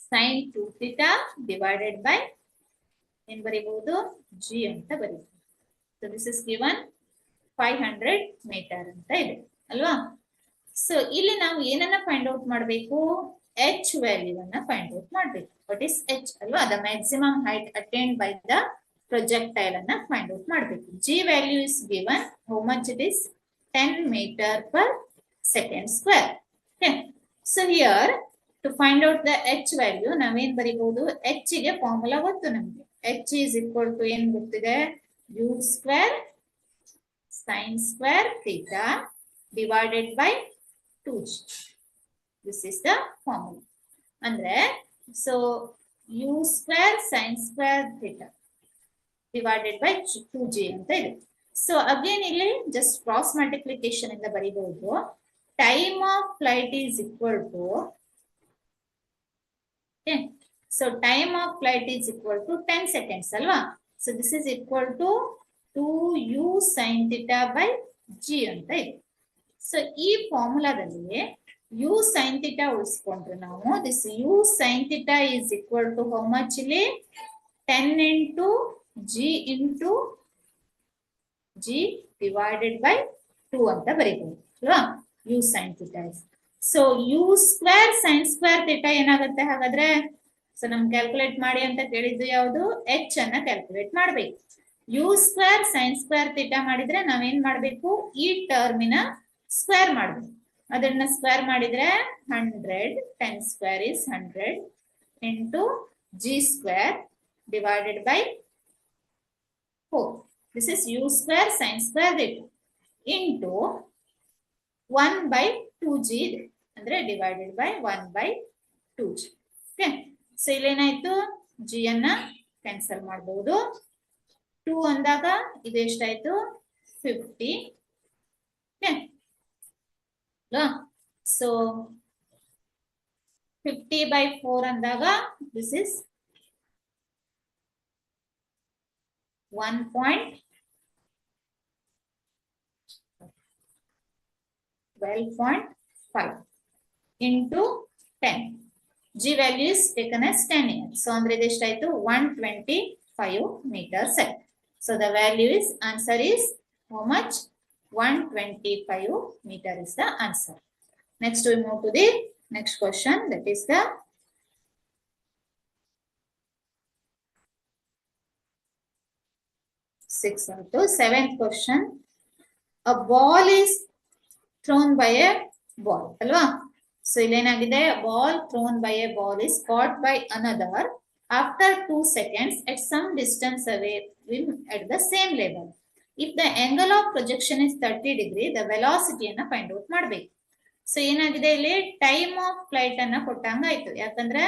sin 2 theta divided by ಏನ್ ಬರೀಬಹುದು? g ಅಂತ ಬರೀಬಹುದು. So this is given 500 meter ಅಂತ ಇದೆ ಅಲ್ವಾ? ಸೊ ಇಲ್ಲಿ ನಾವು ಏನನ್ನ ಫೈಂಡ್ ಔಟ್ ಮಾಡಬೇಕು? h ವ್ಯಾಲ್ಯೂ ಅನ್ನ ಫೈಂಡ್ ಔಟ್ ಮಾಡಬೇಕು. ವಾಟ್ ಇಸ್ h ಅಲ್ವಾ? The maximum height attained by the projectile ಅನ್ನ ಫೈಂಡ್ ಔಟ್ ಮಾಡಬೇಕು. g value is given. How much it is? 10 meter per second square. Okay, so here to find out the h value ನಾವೇನ್ ಬರೀಬಹುದು? h ಗೆ formula ಗೊತ್ತು ನಮಗೆ. h is equal to ಏನ್ ಗೊತ್ತಿದೆ? u square sin square theta divided by 2g. This is the formula. ಅಂದ್ರೆ so u square sin square theta divided by 2g ಅಂತ ಇದೆ. So again ಇಲ್ಲಿ ಜಸ್ಟ್ ಕ್ರಾಸ್ ಮಲ್ಟಿಪ್ಲಿಕೇಶನ್ ಇಂದ ಬರೀಬಹುದು. Time of flight is equal to, so time of flight is equal to 10 seconds alva. So this is equal to 2u sin theta by g anta ide. So ee formula dalli u sin theta ಉಳಿಸಿಕೊಂಡ್ರೆ ನಾವು this u sin theta is equal to how much ಇಲ್ಲಿ? 10 into g into g divided by 2 ಅಂತ ಬರೀಬಹುದು ಅಲ್ವಾ? u sin theta is. So u square sin square theta ಏನಾಗುತ್ತೆ ಹಾಗಾದ್ರೆ? So ನಮ್ calculate ಮಾಡಿ ಅಂತ ಕೇಳಿದ್ದು ಯಾವುದು? h ಅನ್ನ ಕ್ಯಾಲ್ಕುಲೇಟ್ ಮಾಡಬೇಕು. u square sin square theta ಮಾಡಿದ್ರೆ ನಾವೇನ್ ಮಾಡ್ಬೇಕು? ಈ ಟರ್ಮಿನ ಸ್ಕ್ವೇರ್ ಮಾಡಬೇಕು. ಅದನ್ನ ಸ್ಕ್ವೇರ್ ಮಾಡಿದ್ರೆ 100, 10 square is 100 into g square divided by 4. This is u square sin square theta into 1 by 2g ಅಂದ್ರೆ divided by 1/2g. Okay, so ಇಲ್ಲೇನಾಯ್ತು, g ಅನ್ನ ಕ್ಯಾನ್ಸಲ್ ಮಾಡಬಹುದು. 2 ಅಂದಾಗ ಇದು ಎಷ್ಟಾಯ್ತು, 50. ಓಕೆ, ಸೊ 50/4 ಅಂದಾಗ this is 12.5 into 10. G value is taken as 10 here. So andre edeshtayitu 125 meters. So the value is, answer is how much? 125 meter is the answer. Next we move to the next question, that is the seventh question. A ball is thrown by a ball, alva? So ilenagide, a ball thrown by a ball is caught by another after 2 seconds at some distance away at the same level. If the angle of projection is 30 degree, the velocity anna find out ಮಾಡಬೇಕು. So ಏನಾಗಿದೆ, ಇಲ್ಲಿ time of flight ಅನ್ನ ಕೊಟ್ಟಂಗ ಆಯ್ತು. ಯಾಕಂದ್ರೆ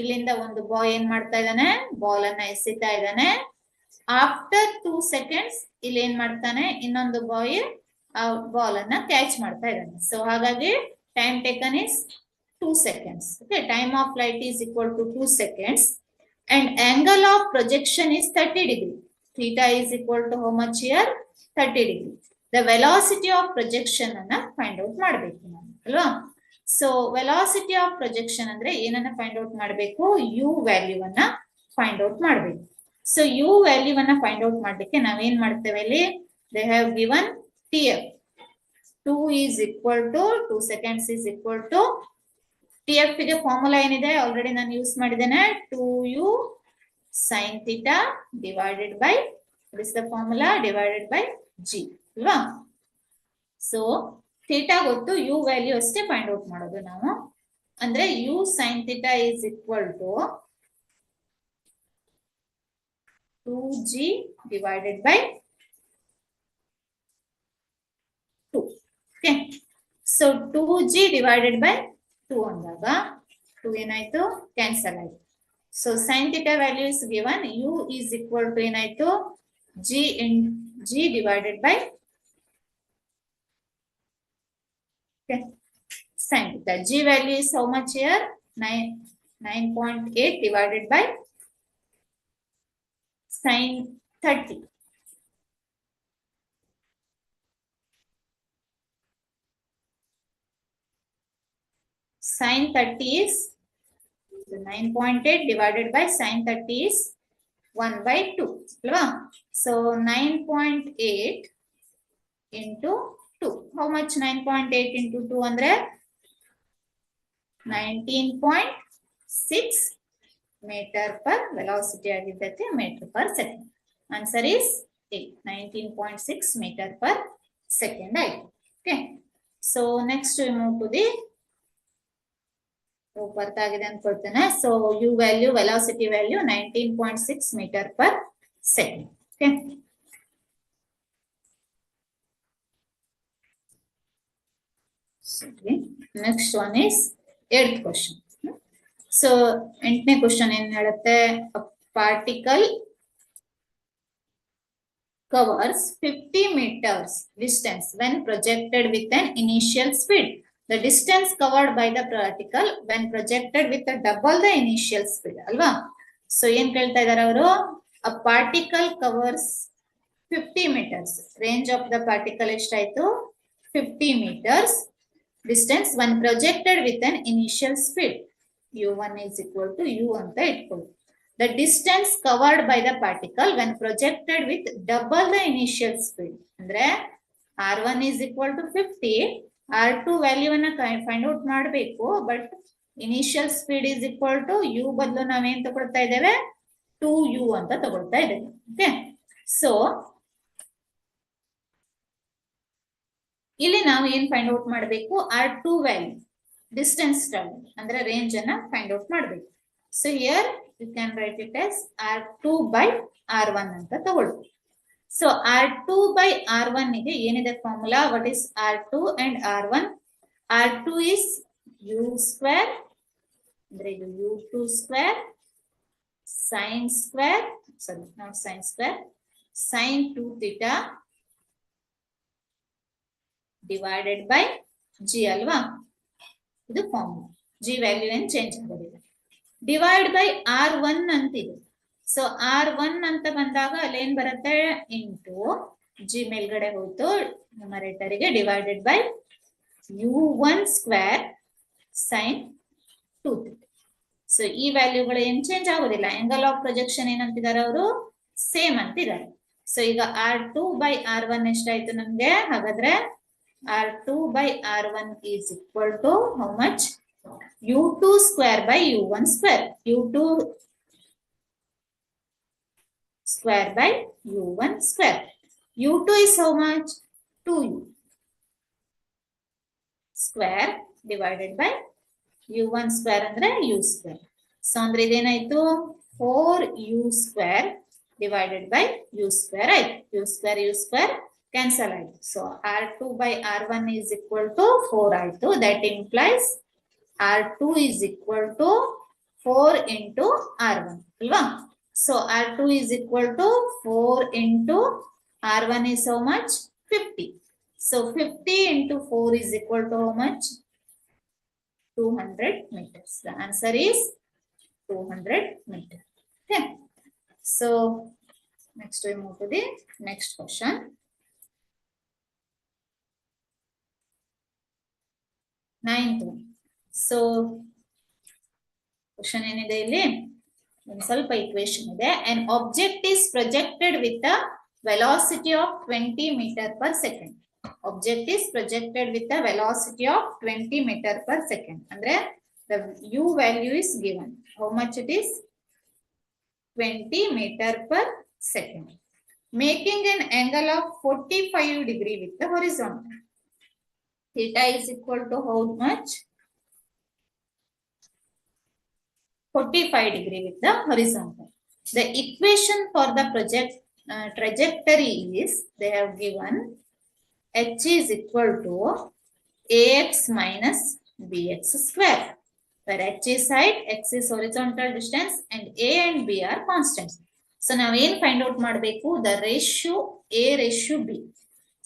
ಇಲ್ಲಿಂದ ಒಂದು ಬಾಯ್ ಏನ್ ಮಾಡ್ತಾ ಇದ್ದಾನೆ, ಬಾಲ್ ಅನ್ನ ಎಸಿತಾ ಇದ್ದಾನೆ. ಆಫ್ಟರ್ 2 ಸೆಕೆಂಡ್ಸ್ ಇಲ್ಲಿ ಏನ್ ಮಾಡ್ತಾನೆ, ಇನ್ನೊಂದು ಬಾಯ್ ಆ ಬಾಲ್ ಅನ್ನ ಕ್ಯಾಚ್ ಮಾಡ್ತಾ ಇದ್ದಾನೆ. ಸೊ ಹಾಗಾಗಿ time taken is 2 seconds. Okay, time of flight is equal to 2 seconds and angle of projection is 30 degree. Theta is equal to how much here? 30 degree. The velocity of projection ಅನ್ನ find out ಮಾಡಬೇಕು ನಾವು, ಅಲ್ವಾ? So velocity of projection ಅಂದ್ರೆ ಏನನ್ನ find out ಮಾಡಬೇಕು, you value ಅನ್ನ find out ಮಾಡಬೇಕು. So u value ಅನ್ನ ಫೈಂಡ್ ಔಟ್ ಮಾಡ್ಲಿಕ್ಕೆ ನಾವೇನ್ ಮಾಡ್ತೇವೆ, ಇಲ್ಲಿ they have given TF. 2 is equal to 2 seconds is equal to TF ಗೆ ಫಾರ್ಮುಲಾ ಏನಿದೆ ಆಲ್ರೆಡಿ ನಾನು ಯೂಸ್ ಮಾಡಿದ್ದೇನೆ, 2u sin theta divided by, what is the formula, divided by g, ಅಲ್ವಾ? ಸೊ ಥೀಟಾ ಗೊತ್ತು, ಯು ವ್ಯಾಲ್ಯೂ ಅಷ್ಟೇ find out ಮಾಡೋದು ನಾವು. ಅಂದ್ರೆ you sin theta is equal to 2g divided by 2. Okay, so 2g divided by 2 ಅಂದಾಗ 2 ಏನಾಯ್ತು, cancel ಆಯ್ತು. So sin theta value is given, u is equal to ಏನಾಯ್ತು, g divided by, okay, sin theta. G value is how much here, 9.8 divided by sin 30. Sin 30 is 9.8 divided by sin 30 is 1/2, alva? So 9.8 into 2. How much 9.8 into 2 andre 19.6 meter per velocity agidate meter per second. Answer is 19.6 meter per second. Okay, so next we move to the ಬರ್ತಾ ಆಗಿದೆ ಅನ್ಕೊಳ್ತೇನೆ. So u value, velocity value 19.6 meter per second. Okay, next one is 8th question. So 8ನೇ question ಏನ್ ಹೇಳುತ್ತೆ, particle covers 50 meters distance when projected with an initial speed. The distance covered by the particle when projected with double the initial speed, alva? So ಏನ್ ಕೇಳ್ತಾ ಇದಾರೆ ಅವರು, a particle covers 50 meters. Range of the particle ಎಷ್ಟಾಯ್ತು, 50 meters distance when projected with an initial speed. u1 is equal to u ಅಂತ ಇಟ್ಕೊಳ್ಳಿ. The distance covered by the particle when projected with double the initial speed. ಅಂದ್ರೆ r1 is equal to 50, r2 value ಅನ್ನ find out ಮಾಡಬೇಕು. But initial speed is equal to U ಬದಲು ನಾವೇನ್ ತಗೊಳ್ತಾ ಇದ್ದೇವೆ, 2u ಅಂತ ತಗೊಳ್ತಾ ಇದ್ದೇವೆ. ಓಕೆ, ಸೊ ಇಲ್ಲಿ ನಾವು ಏನ್ ಫೈಂಡ್ ಔಟ್ ಮಾಡಬೇಕು, r2 ವ್ಯಾಲ್ಯೂ, ಡಿಸ್ಟೆನ್ಸ್ ವ್ಯಾಲ್ಯೂ ಅಂದ್ರೆ ರೇಂಜ್ ಅನ್ನ ಫೈಂಡ್ ಔಟ್ ಮಾಡಬೇಕು. So here you can write it as r2 by r1 ಅಂತ ತಗೊಳ್ತೀವಿ. ಸೊ r2 by r1 ಗೆ ಏನಿದೆ formula, what is r2 and r1? r2 is u square ಅಂದ್ರೆ ಇದು u2 square sin square, sorry not sin square, sin 2 theta divided by g ಅಲ್ವಾ, ಇದು formula. g value ಏನು change ಆಗೋದಿಲ್ಲ. Divide by r1 ಅಂತಿದೆ. So r1 ಅಂತ ಬಂದಾಗ ಅಲ್ಲಿ ಏನ್ ಬರುತ್ತೆ, ಇಂಟು g ಮೇಲ್ಗಡೆ ಹೋಯ್ತು ನ್ಯೂಮರೇಟರ್ಗೆ divided by u1 square sin 2 theta. ಸೊ ಈ ವ್ಯಾಲ್ಯೂಗಳು ಏನ್ ಚೇಂಜ್ ಆಗೋದಿಲ್ಲ. ಆಂಗಲ್ ಆಫ್ ಪ್ರೊಜೆಕ್ಷನ್ ಏನಂತಿದ್ದಾರೆ ಅವರು, ಸೇಮ್ ಅಂತಿದ್ದಾರೆ. ಸೊ ಈಗ r2 ಬೈ r1 ಎಷ್ಟಾಯ್ತು ನಮ್ಗೆ, ಹಾಗಾದ್ರೆ r2 by r1 is equal to how much, u2 square by u1 square, u2 square by u1 square. u2 is how much, 2u square divided by u1 square ಅಂದ್ರೆ u square. So ಅಂದ್ರೆ ಇದೇನಾಯ್ತು, 4u square divided by u square ಆಯ್ತು. u square cancel ಆಯ್ತು. So r2 by r1 is equal to 4 ಆಯ್ತು. That implies r2 is equal to 4 into r1 ಅಲ್ವಾ. So r2 is equal to 4 into r1 is how much, 50. So 50 into 4 is equal to how much, 200 meters. The answer is 200 meters. Okay. So next we move to the next question. 9th one. So question ಏನಿದೆ ಇಲ್ಲಿ, ಒಂದು ಸ್ವಲ್ಪ equation ಇದೆ. An object is projected with a velocity of 20 meter per second. Object is projected with a velocity of 20 meter per second. ಅಂದ್ರೆ the u value is given. How much it is? 20 meter per second. Making an angle of 45 degree with the horizontal. Theta is equal to how much? 45 degree with the horizontal. The equation for the trajectory is, they have given h is equal to ax minus bx square, where h is height, x is horizontal distance, and a and b are constants. So now ಏನು find out ಮಾಡಬೇಕು, the ratio a ratio b.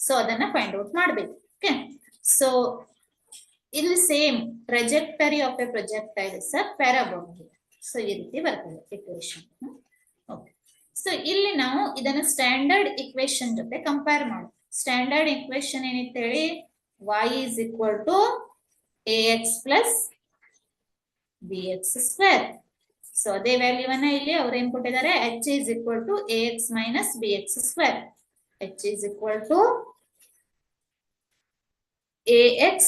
So ಅದನ್ನ find out ಮಾಡಬೇಕು. Okay. So ಇಲ್ಲಿ same trajectory of a projectile is a parabola. So ಈ ರೀತಿ ಬರ್ತದೆ equation. Okay. So ಇಲ್ಲಿ ನಾವು ಇದನ್ನ ಸ್ಟ್ಯಾಂಡರ್ಡ್ ಇಕ್ವೇಶನ್ ಜೊತೆ ಕಂಪೇರ್ ಮಾಡೋಣ. ಸ್ಟ್ಯಾಂಡರ್ಡ್ ಇಕ್ವೇಶನ್ ಏನಿತ್ತು ಹೇಳಿ, y is equal to ax plus bx square. So ಅದೇ ವ್ಯಾಲ್ಯೂವನ್ನ ಇಲ್ಲಿ ಅವ್ರು ಏನ್ ಕೊಟ್ಟಿದ್ದಾರೆ, h is equal to ax minus bx square. h is equal to ax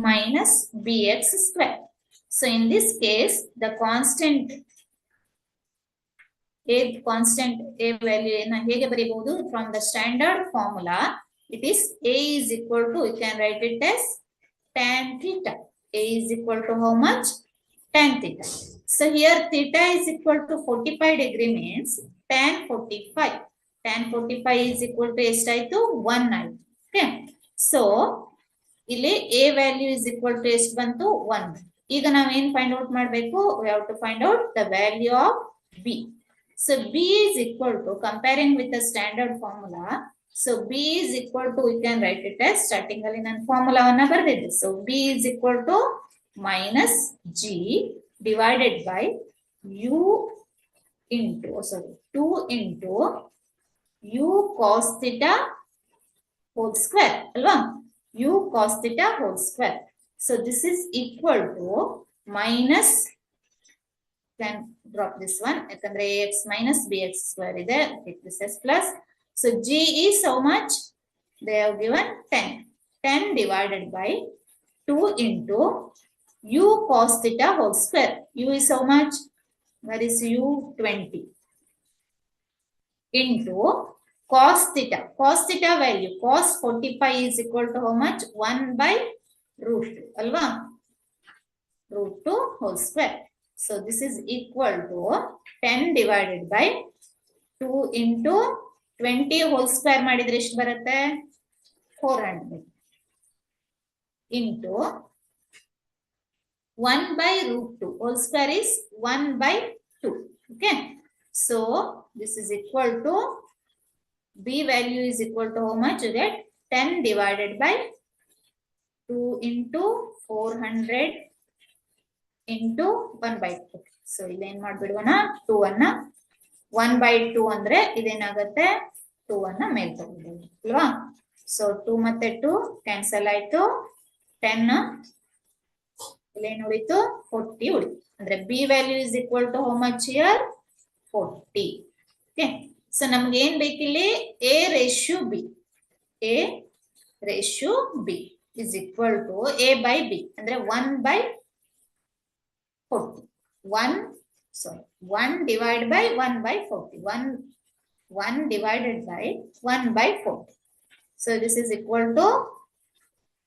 minus bx square. So in this case, the constant a value ಹೇಗೆ ಬರೀಬಹುದು, from the standard formula it is a is equal to, you can write it as tan theta. A is equal to how much, tan theta. So here theta is equal to 45 degree means tan 45. Tan 45 is equal to ಎಷ್ಟಾಯ್ತು, 1 ಆಯ್ತು. Okay. So ಇಲ್ಲಿ a value is equal to ಎಷ್ಟು ಬಂತು, 1. ಈಗ ನಾವೇನ್ find out ಮಾಡಬೇಕು, we have to find out the value of b. So b is equal to, comparing with the standard formula, so b is equal to, we can write it as, starting ಅಲ್ಲಿ ನಾನು ಫಾರ್ಮುಲಾವನ್ನ ಬರೆದಿದ್ದೆ. So b is equal to minus g divided by u into, 2 into u cos theta whole square ಅಲ್ವಾ, u cos theta whole square. So this is equal to minus, can drop this one, ಯಾಕಂದ್ರೆ ax minus bx square ಇದೆ, this is plus. So g is how much, they have given 10. 10 divided by 2 into u cos theta whole square. U is how much, where is u, 20, into cos theta. Cos theta value, cos 45 is equal to how much, 1 by root 2 alva, root 2 whole square. So this is equal to 10 divided by 2 into 20 whole square ಮಾಡಿದ್ರೆ ಎಷ್ಟು ಬರುತ್ತೆ, 400 into 1 by root 2. Whole square is 1 by 2. Okay. So this is equal to, B value is equal to how much? You get 10 divided by 2 into 400 into 1 by 2. So ಇಲ್ಲೇನ್ ಮಾಡ್ಬಿಡೋಣ 2 ಅನ್ನ 1 by 2 ಅಂದ್ರೆ ಇದೇನಾಗುತ್ತೆ 2 ಅನ್ನ ಮೇಲ್ ತಗೊಂಡಿದ್ದೀವಿ ಅಲ್ವಾ. So 2 ಮತ್ತೆ 2 ಕ್ಯಾನ್ಸಲ್ ಆಯ್ತು, 10 ಇಲ್ಲೇನು ಉಳಿತು 40 ಉಳಿತು. ಅಂದ್ರೆ B value is equal to how much here 40. Okay. So ನಮ್ಗೆ ಏನ್ ಬೇಕಿಲ್ಲಿ A ratio B, A ratio B is equal to a by b ಅಂದ್ರೆ 1 by 40. 1 divided by 1 by 40. 1 divided by 1 by 40. So this is equal to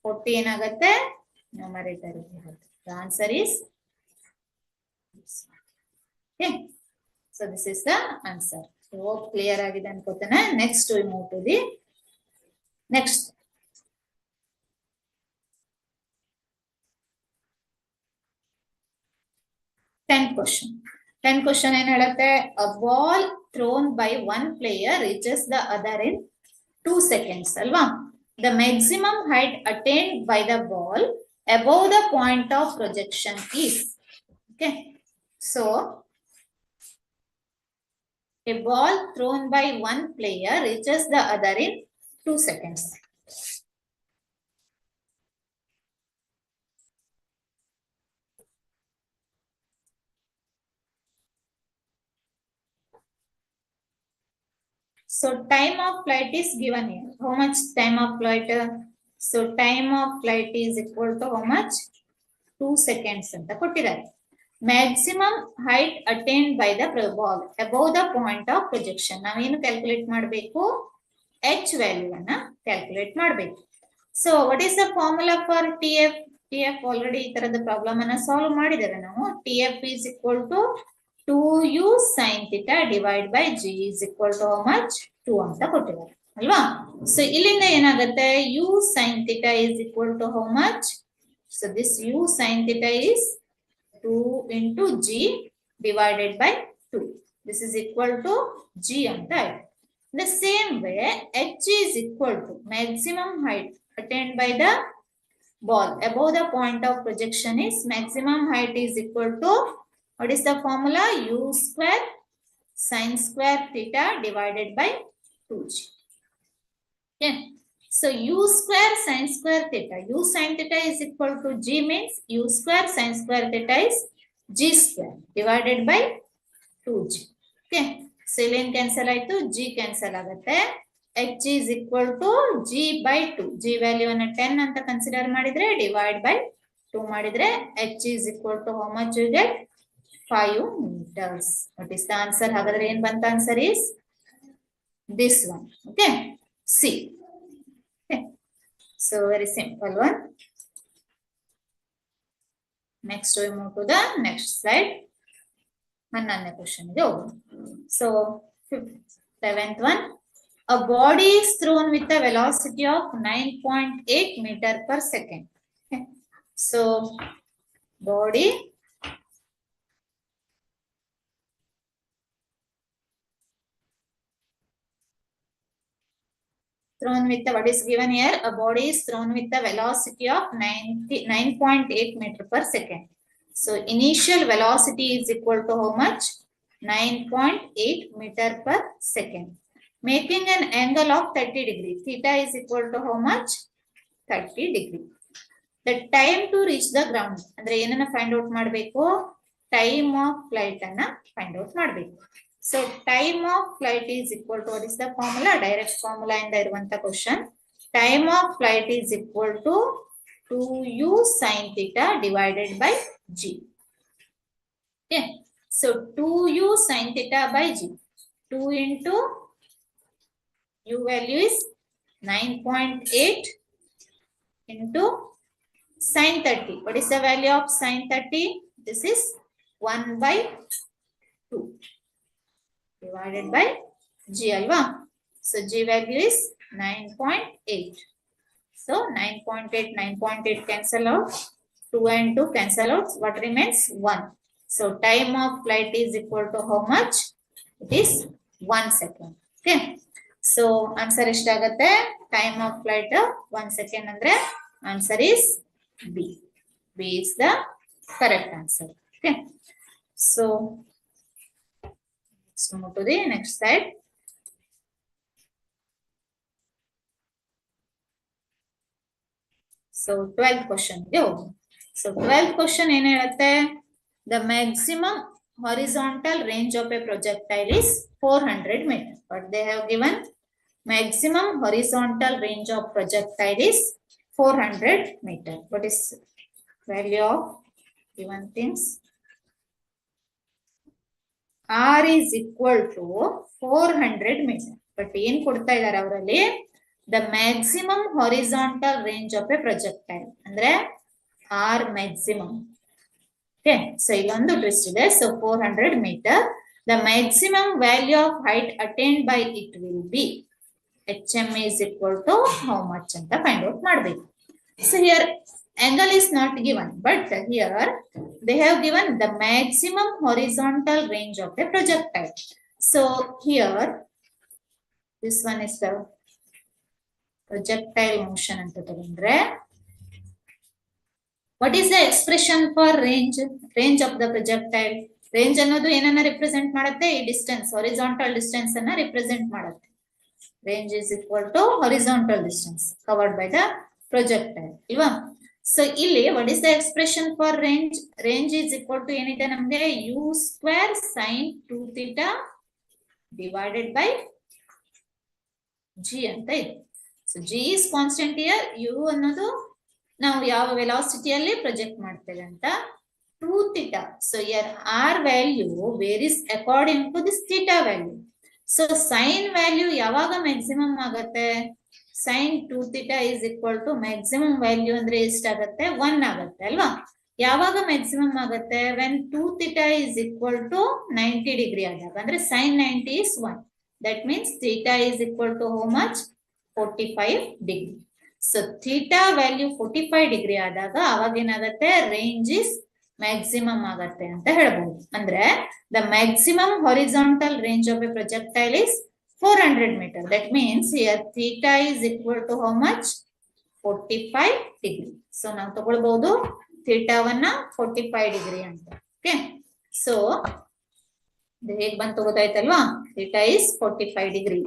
40 ಏನಾಗುತ್ತೆ numerator. The answer is this. Okay. So this is the answer. So hope clear ಆಗಿದೆ ಅನ್ಕೋತೇನೆ. Next we move to the next. Tenth question ಏನ್ ಹೇಳುತ್ತೆ? A ball thrown by one player reaches the other in 2 seconds ಅಲ್ವಾ. The maximum height attained by the ball above the point of projection is. Okay. So a ball thrown by one player reaches the other in 2 seconds. So time of flight is given here. How much time of flight? So time of flight is equal to how much? 2 seconds anta kottidare. Maximum height attained by the ball above the point of projection. Now ಏನು calculate ಮಾಡಬೇಕು? H value ಅನ್ನ calculate ಮಾಡಬೇಕು. So what is the formula for TF? TF already ಈ ತರದ problem ಅನ್ನ solve ಮಾಡಿದ್ದೇವೆ ನಾವು. TF is equal to 2u sin theta divided by g is equal to how much? 2 ಅಂತ ಕೊಟ್ಟಿದ್ದಾರೆ ಅಲ್ವಾ. ಸೊ ಇಲ್ಲಿಂದ ಏನಾಗುತ್ತೆ u sin theta is equal to how much? So this u sin theta is 2 into g divided by 2. This is equal to g ಅಂತ ಆಯ್ತು. The same way h is equal to maximum height attained by the ball above the point of projection is maximum height is equal to, what is the formula? U square sin square theta divided by 2g. Okay. So u square sin square theta, u sin theta is equal to g means u square sin square theta is g square divided by 2g. Okay. So ಇಲ್ಲೇನ್ cancel ಆಯ್ತು, g cancel ಆಗುತ್ತೆ. h is equal to g by 2. g value ಅನ್ನ 10 ಅಂತ consider ಮಾಡಿದ್ರೆ divide by 2 ಮಾಡಿದ್ರೆ h is equal to how much you get? 5 meters. What is the answer? ಹಾಗಾದ್ರೆ ಏನ್ ಬಂತ answer is this one. Okay. C. Okay. So very simple one. Next we move to the next slide. 11ನೇ question ಗೆ ಹೋಗೋಣ. So 7th one. A body is thrown with a velocity of 9.8 meter per second. Okay. So body thrown with the, what is given here? A body is thrown with a velocity of 9.8 meter per second. So initial velocity is equal to how much? 9.8 meter per second. Making an angle of 30 degree. Theta is equal to how much? 30 degree. The time to reach the ground. ಅಂದ್ರೆ ಏನನ್ನ find out ಮಾಡಬೇಕು? Time of flight ಅನ್ನ find out ಮಾಡಬೇಕು. So time of flight is equal to, what is the formula? Direct formula ಇಂದ ಇರುವಂತ question. Time of flight is equal to 2u sin theta divided by g. Okay. So 2u sin theta by g. 2 into u value is 9.8 into sin 30. What is the value of sin 30? This is 1 by 2 divided by g alva. So g value is 9.8. So 9.8 cancel out. 2 and 2 cancel out. What remains? 1. So time of flight is equal to how much? It is 1 second. Okay. So answer ಎಷ್ಟಾಗುತ್ತೆ? Time of flight 1 second ಅಂದ್ರೆ answer is B. B is the correct answer. Okay. So let's move to the next slide. So 12th question. So 12th question ಏನು ಹೇಳುತ್ತೆ? The maximum horizontal range of a projectile is 400 meters. But they have given maximum horizontal range of projectile is 400 meters. What is value of given things? R is equal to 400 meters. But ಏನು ಕೊಡ್ತಾ ಇದ್ದಾರೆ ಅವರಲ್ಲಿ? The maximum horizontal range of a projectile. ಅಂದ್ರೆ R maximum. Okay, so ilondu twist ide. So 400 meter. The maximum value of height attained by it will be HM is equal to how much anta find out ಮಾಡಬೇಕು. So here angle is not given, but here they have given the maximum horizontal range of a projectile. So here this one is the projectile motion anta tagondre. What is the expression for range? Range of the projectile. Range ಅನ್ನೋದು ಏನನ್ನ represent ಮಾಡುತ್ತೆ? ಈ distance, horizontal distance ಅನ್ನ represent ಮಾಡುತ್ತೆ. Range is equal to horizontal distance covered by the projectile. ಇಲ್ವಾ? So ಇಲ್ಲಿ what is the expression for range? Range is equal to ಏನಿದೆ ನಮಗೆ? U square sin 2 theta divided by G ಅಂತ ಇದೆ. So G is constant here. U ಅನ್ನೋದು ನಾವು ಯಾವ ವೆಲಾಸಿಟಿಯಲ್ಲಿ project ಮಾಡ್ತೇವೆ ಅಂತ 2 theta. So here R value varies according to this theta value. So sin value ಯಾವಾಗ ಮ್ಯಾಕ್ಸಿಮಮ್ ಆಗುತ್ತೆ? sin 2 theta is equal to maximum value ಅಂದ್ರೆ ಎಷ್ಟಾಗುತ್ತೆ? 1 ಆಗುತ್ತೆ ಅಲ್ವಾ? ಯಾವಾಗ ಮ್ಯಾಕ್ಸಿಮಮ್ ಆಗುತ್ತೆ? when 2 theta is equal to 90 degree ಆದಾಗ, ಅಂದ್ರೆ sin 90 is 1. That means theta is equal to how much? 45 degree. So theta value 45 degree ಆದಾಗ ಅವಾಗ ಏನಾಗುತ್ತೆ? range is maximum ಆಗುತ್ತೆ ಅಂತ ಹೇಳಬಹುದು. ಅಂದ್ರೆ the maximum horizontal range of a projectile is 400 meter. That means here theta is equal to how much? 45 degree. So ನಾವು ತಗೊಳ್ಬಹುದು theta ವನ್ನ 45 degree ಅಂತ. Okay. So ಇದು ಹೇಗೆ ಬಂತು ಗೊತ್ತಾಯ್ತಲ್ವಾ? theta is 45 degree.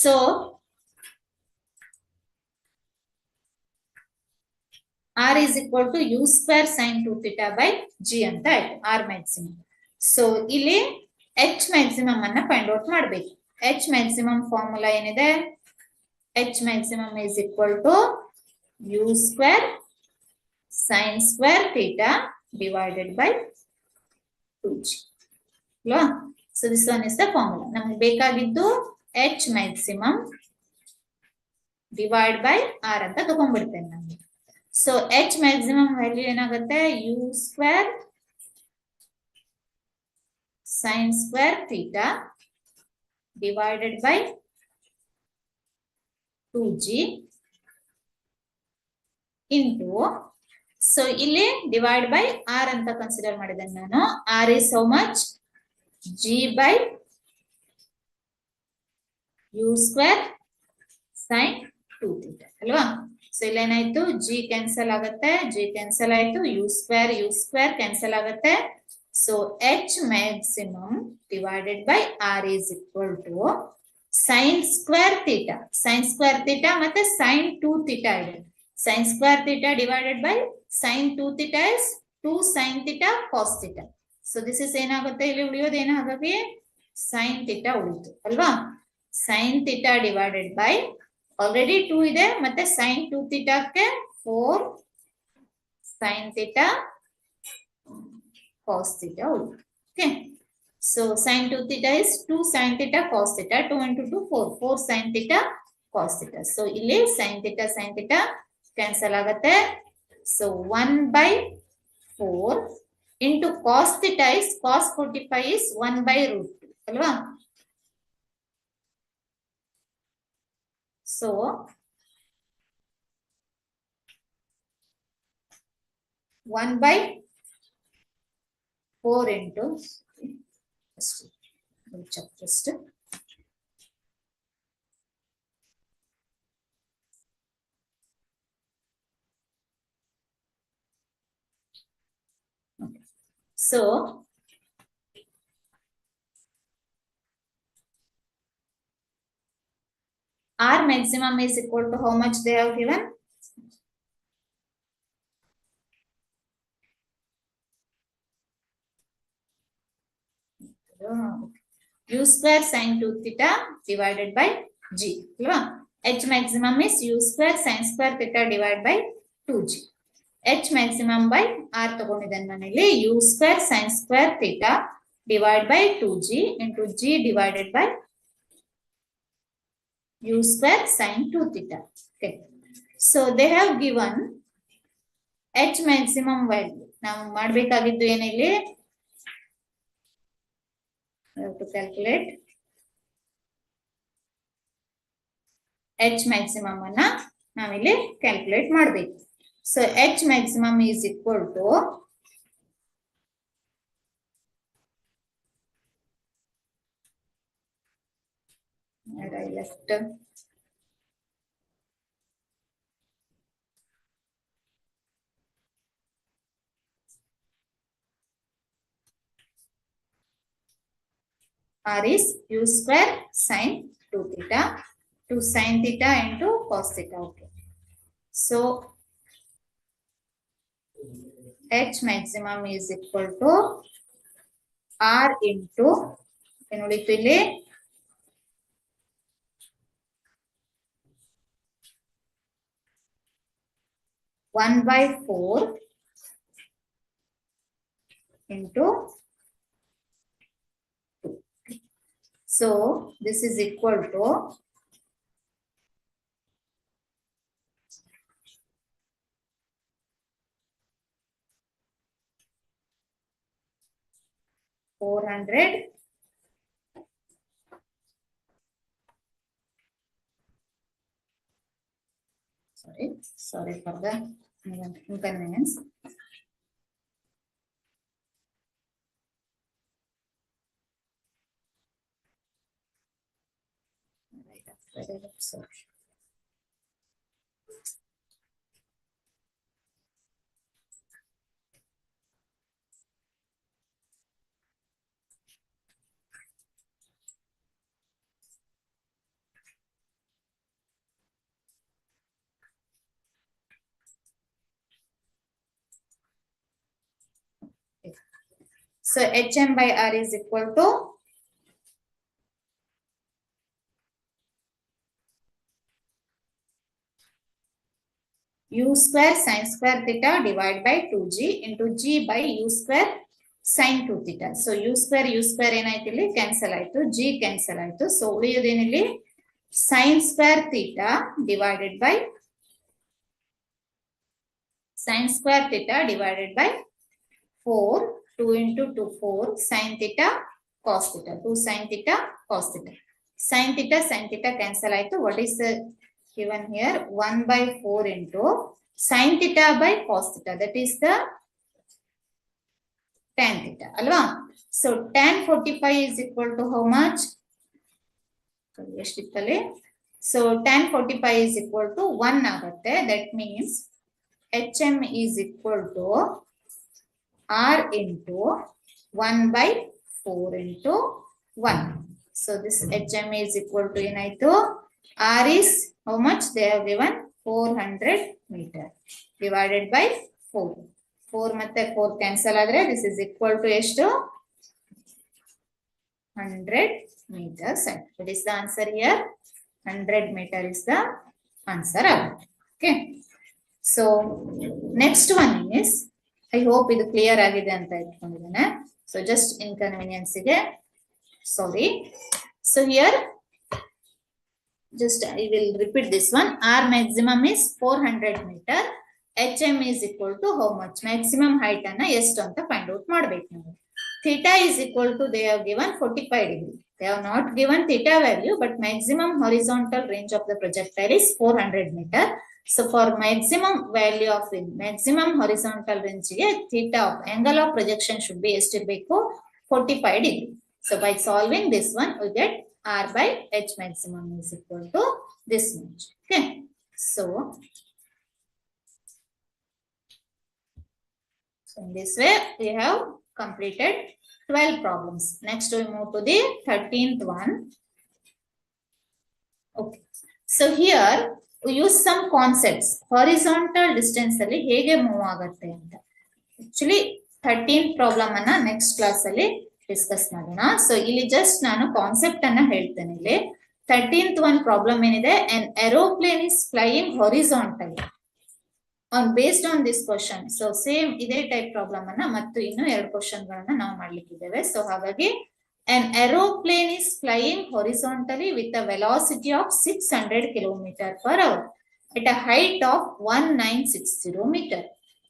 So R is equal to U square sin 2 theta by G ಅಂತ ಆಯ್ತು. R maximum. So ಇಲ್ಲಿ H maximum ಅನ್ನ find out ಮಾಡಬೇಕು. H maximum ಫಾರ್ಮುಲಾ ಏನಿದೆ? H maximum is equal to U square sin square theta divided by 2G. ಅಲ್ವಾ? So this one is the formula. ನಮಗೆ ಬೇಕಾಗಿದ್ದು H maximum divide by R ಅಂತ ತಗೊಂಡ್ಬಿಡ್ತೇನೆ ನಾನು. So H maximum value ಏನಾಗುತ್ತೆ? U square sin square theta divided by 2G into, so ಇಲ್ಲಿ divide by R ಅಂತ consider ಮಾಡಿದ್ದೇನೆ ನಾನು. R is how much? G by U square sin 2 theta ಅಲ್ವಾ? So ಇಲ್ಲೇನಾಯ್ತು? G cancel ಆಗುತ್ತೆ, G cancel ಆಯ್ತು, U square cancel ಆಗುತ್ತೆ. So H maximum divided by R is equal to sin square theta. Sin square theta ಮತ್ತೆ sin 2 theta ಇದೆ. Sin square theta divided by sin 2 theta is 2 sin theta cos theta. So this is ಏನಾಗುತ್ತೆ? ಇಲ್ಲಿ ಉಳಿಯೋದು ಏನು? ಹಾಗಾಗಿ sin theta ಉಳಿತು ಅಲ್ವಾ? sin theta divided by already 2 ಇದೆ ಮತ್ತೆ sin 2 theta ಕ್ಕೆ 4 sin theta cos theta ಉಳಿತು. Okay. So sin 2 theta is 2 sin theta cos theta. 2 into 2 4 sin theta cos theta. So ಇಲ್ಲಿ sin theta cancel ಆಗುತ್ತೆ. So 1 by 4 into cos theta is cos 45 is 1 by root 2 ಅಲ್ವಾ? So 1/4 into, we'll check first. Okay. So R maximum is equal to how much they have given? U square sin 2 theta divided by G. H maximum is U square sin square theta divided by 2G. H maximum by R ತಗೊಂಡಿದ್ದೇನೆ ನಾನಿಲ್ಲಿ U square sin square theta divided by 2G into G divided by U square sin 2 theta. Okay. So they have given H maximum value. ನಾವು ಮಾಡಬೇಕಾಗಿದ್ದು ಏನಿಲ್ಲಿ? We have to calculate H maximum ಅನ್ನ ನಾವಿಲ್ಲಿ calculate ಮಾಡಬೇಕು. So H maximum is equal to where I left R is U square sin 2 theta to sin theta into cos theta. Okay. So H maximum is equal to R into 1/4 into 2. So this is equal to 400 sorry for the inconvenience. So HM by R is equal to U square sin square theta divided by 2G into G by U square sin 2 theta. So U square ಏನಾಯ್ತು ಇಲ್ಲಿ cancel ಆಯ್ತು, G cancel ಆಯ್ತು. So ಉಳಿಯೋದೇನಿಲ್ಲಿ sin square theta divided by 4, 2 into 2, 4 sin theta cos theta, 2 sin theta cos theta. Sin theta cancel ಆಯ್ತು. What is given here? 1/4 into sin theta by cos theta, that is the tan theta alwa. So tan 45 is equal to how much? So tan 45 is equal to 1 ಆಗುತ್ತೆ. That means HM is equal to R into 1/4 into 1. So this HM is equal to ಏನಾಯ್ತು? R is how much? They have given 400 meter divided by 4. 4 ಮತ್ತೆ 4 cancel ಆದರೆ this is equal to ಎಷ್ಟು? 100 meters. What is the answer here? 100 meter is the answer. Okay. So next one is, I hope ಇದು clear ಆಗಿದೆ ಅಂತ ಇಟ್ಕೊಂಡಿದ್ದೇನೆ. So just inconvenience ಗೆ sorry. So here just I will repeat this one. R maximum is 400 meter. HM is equal to how much? Maximum height ಅನ್ನ ಎಷ್ಟು ಅಂತ find out ಮಾಡಬೇಕು ನಾವು. Theta is equal to, they have given 45 degree. They have not given theta value, but maximum horizontal range of the projectile is 400 meter. So for maximum value of maximum horizontal range, theta of angle of projection should be estimated 45 degree. So by solving this one, we get R by H maximum is equal to this much. Okay. So in this way, we have completed 12 problems. Next, we move to the 13th one. Okay. So here, we use some concepts. Horizontal distance ಅಲ್ಲಿ ಹೇಗೆ move ಆಗುತ್ತೆ ಅಂತ. Actually, 13th problem ಅನ್ನ next class ಅಲ್ಲಿ discuss ಮಾಡೋಣ. So ಇಲ್ಲಿ just ನಾನು concept ಅನ್ನ ಹೇಳ್ತೇನೆ. ಇಲ್ಲಿ 13th one problem ಏನಿದೆ, an aeroplane is flying horizontally. Based on this question, so same ಇದೇ ಟೈಪ್ ಪ್ರಾಬ್ಲಮ್ ಅನ್ನ ಮತ್ತು ಇನ್ನು 2 ಕ್ವಶನ್ ಗಳನ್ನ ನಾವು ಮಾಡ್ಲಿಕ್ಕಿದ್ದೇವೆ. ಸೊ ಹಾಗಾಗಿ an aeroplane is flying horizontally with a velocity of 600 km per hour at a height of 1960 meter.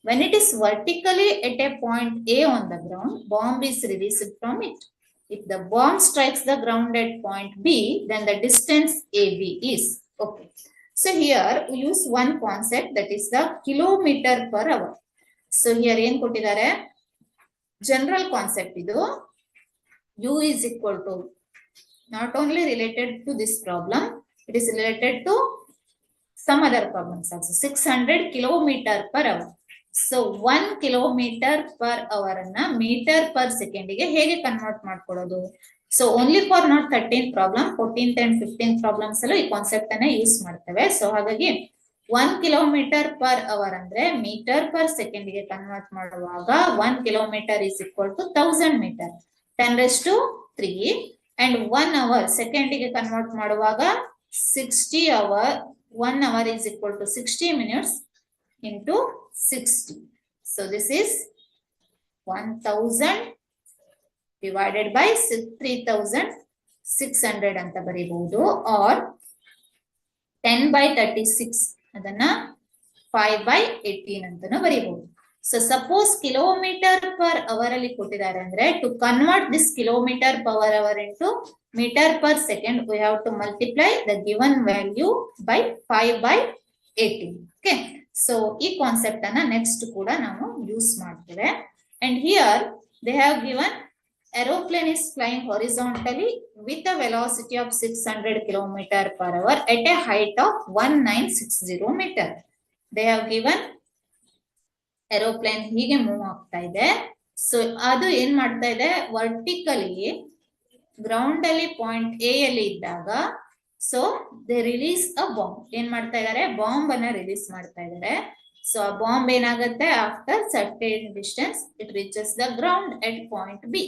When it is vertically at a point A on the ground, bomb is released from it. If the bomb strikes the ground at point B, then the distance AB is. Okay. So here we use one concept, that is the kilometer per hour. So here ಏನು ಕೊಟ್ಟಿದ್ದಾರೆ, general concept ಇದು. U is equal to, not only related to this problem, it is related to some other problems also. 600 kilometer per hour. So 1 kilometer per hour ಅನ್ನ meter per second ಗೆ ಹೇಗೆ convert ಮಾಡ್ಕೊಳ್ಳೋದು? So only for not 13th problem, 14th and 15th problems ಅಲ್ಲೂ ಈ concept ಅನ್ನ use ಮಾಡ್ತೇವೆ. So ಹಾಗಾಗಿ 1 kilometer per hour ಅಂದ್ರೆ ಮೀಟರ್ ಪರ್ ಸೆಕೆಂಡ್ ಗೆ ಕನ್ವರ್ಟ್ ಮಾಡುವಾಗ 1 kilometer is equal to 1000 meter, 10⁻³ and 1 hour second ಗೆ ಕನ್ವರ್ಟ್ ಮಾಡುವಾಗ 60 hour, 1 hour is equal to 60 minutes into 60. So this is 1000 divided by 3600 ಅಂತ ಬರೀಬಹುದು, or 10/36 ಅದನ್ನ 5/18 ಅಂತಾನು ಬರೀಬಹುದು. So suppose kilometer per hour ಅಲ್ಲಿ ಕೊಟ್ಟಿದ್ದಾರೆ ಅಂದ್ರೆ, to convert this kilometer per hour into meter per second, we have to multiply the given value by 5/18. Okay. So ಈ concept ಅನ್ನ next ಕೂಡ ನಾವು ಯೂಸ್ ಮಾಡ್ತೇವೆ. And here they have given aeroplane is flying horizontally with a velocity of 600 km per hour at a height of 1960 meter. They have given aeroplane ಹೀಗೆ move ಆಗ್ತಾ ಇದೆ. So ಅದು ಏನ್ ಮಾಡ್ತಾ ಇದೆ, ವರ್ಟಿಕಲಿ ಗ್ರೌಂಡ್ ಅಲ್ಲಿ ಪಾಯಿಂಟ್ ಎ ಅಲ್ಲಿ ಇದ್ದಾಗ, so they release a bomb. ಏನ್ ಮಾಡ್ತಾ ಇದಾರೆ, ಬಾಂಬ್ ಅನ್ನ ರಿಲೀಸ್ ಮಾಡ್ತಾ ಇದಾರೆ. ಸೊ ಆ ಬಾಂಬ್ ಏನಾಗುತ್ತೆ, after certain distance it reaches the ground at point B.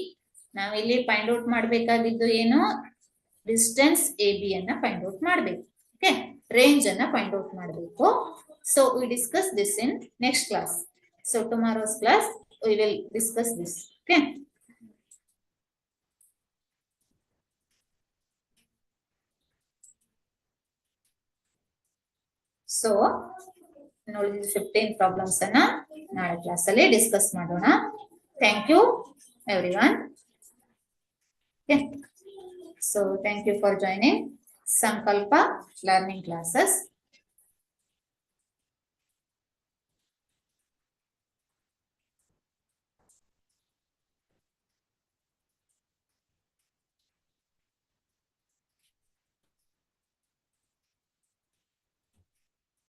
ನಾವ್ ಇಲ್ಲಿ ಫೈಂಡ್ ಔಟ್ ಮಾಡ್ಬೇಕಾಗಿದ್ದು ಏನು, ಡಿಸ್ಟೆನ್ಸ್ ಎ ಬಿ ಅನ್ನ ಫೈಂಡ್ ಔಟ್ ಮಾಡ್ಬೇಕು. ಓಕೆ, ರೇಂಜ್ ಅನ್ನ ಫೈಂಡ್ ಔಟ್ ಮಾಡ್ಬೇಕು. So we discuss this in next class. So tomorrow's class we will discuss this. Okay. So ನೋಡಿ 15 problems ಅನ್ನ ನಾಳೆ ಕ್ಲಾಸ್ ಅಲ್ಲಿ ಡಿಸ್ಕಸ್ ಮಾಡೋಣ. Thank you everyone. Okay. So thank you for joining Sankalpa learning classes.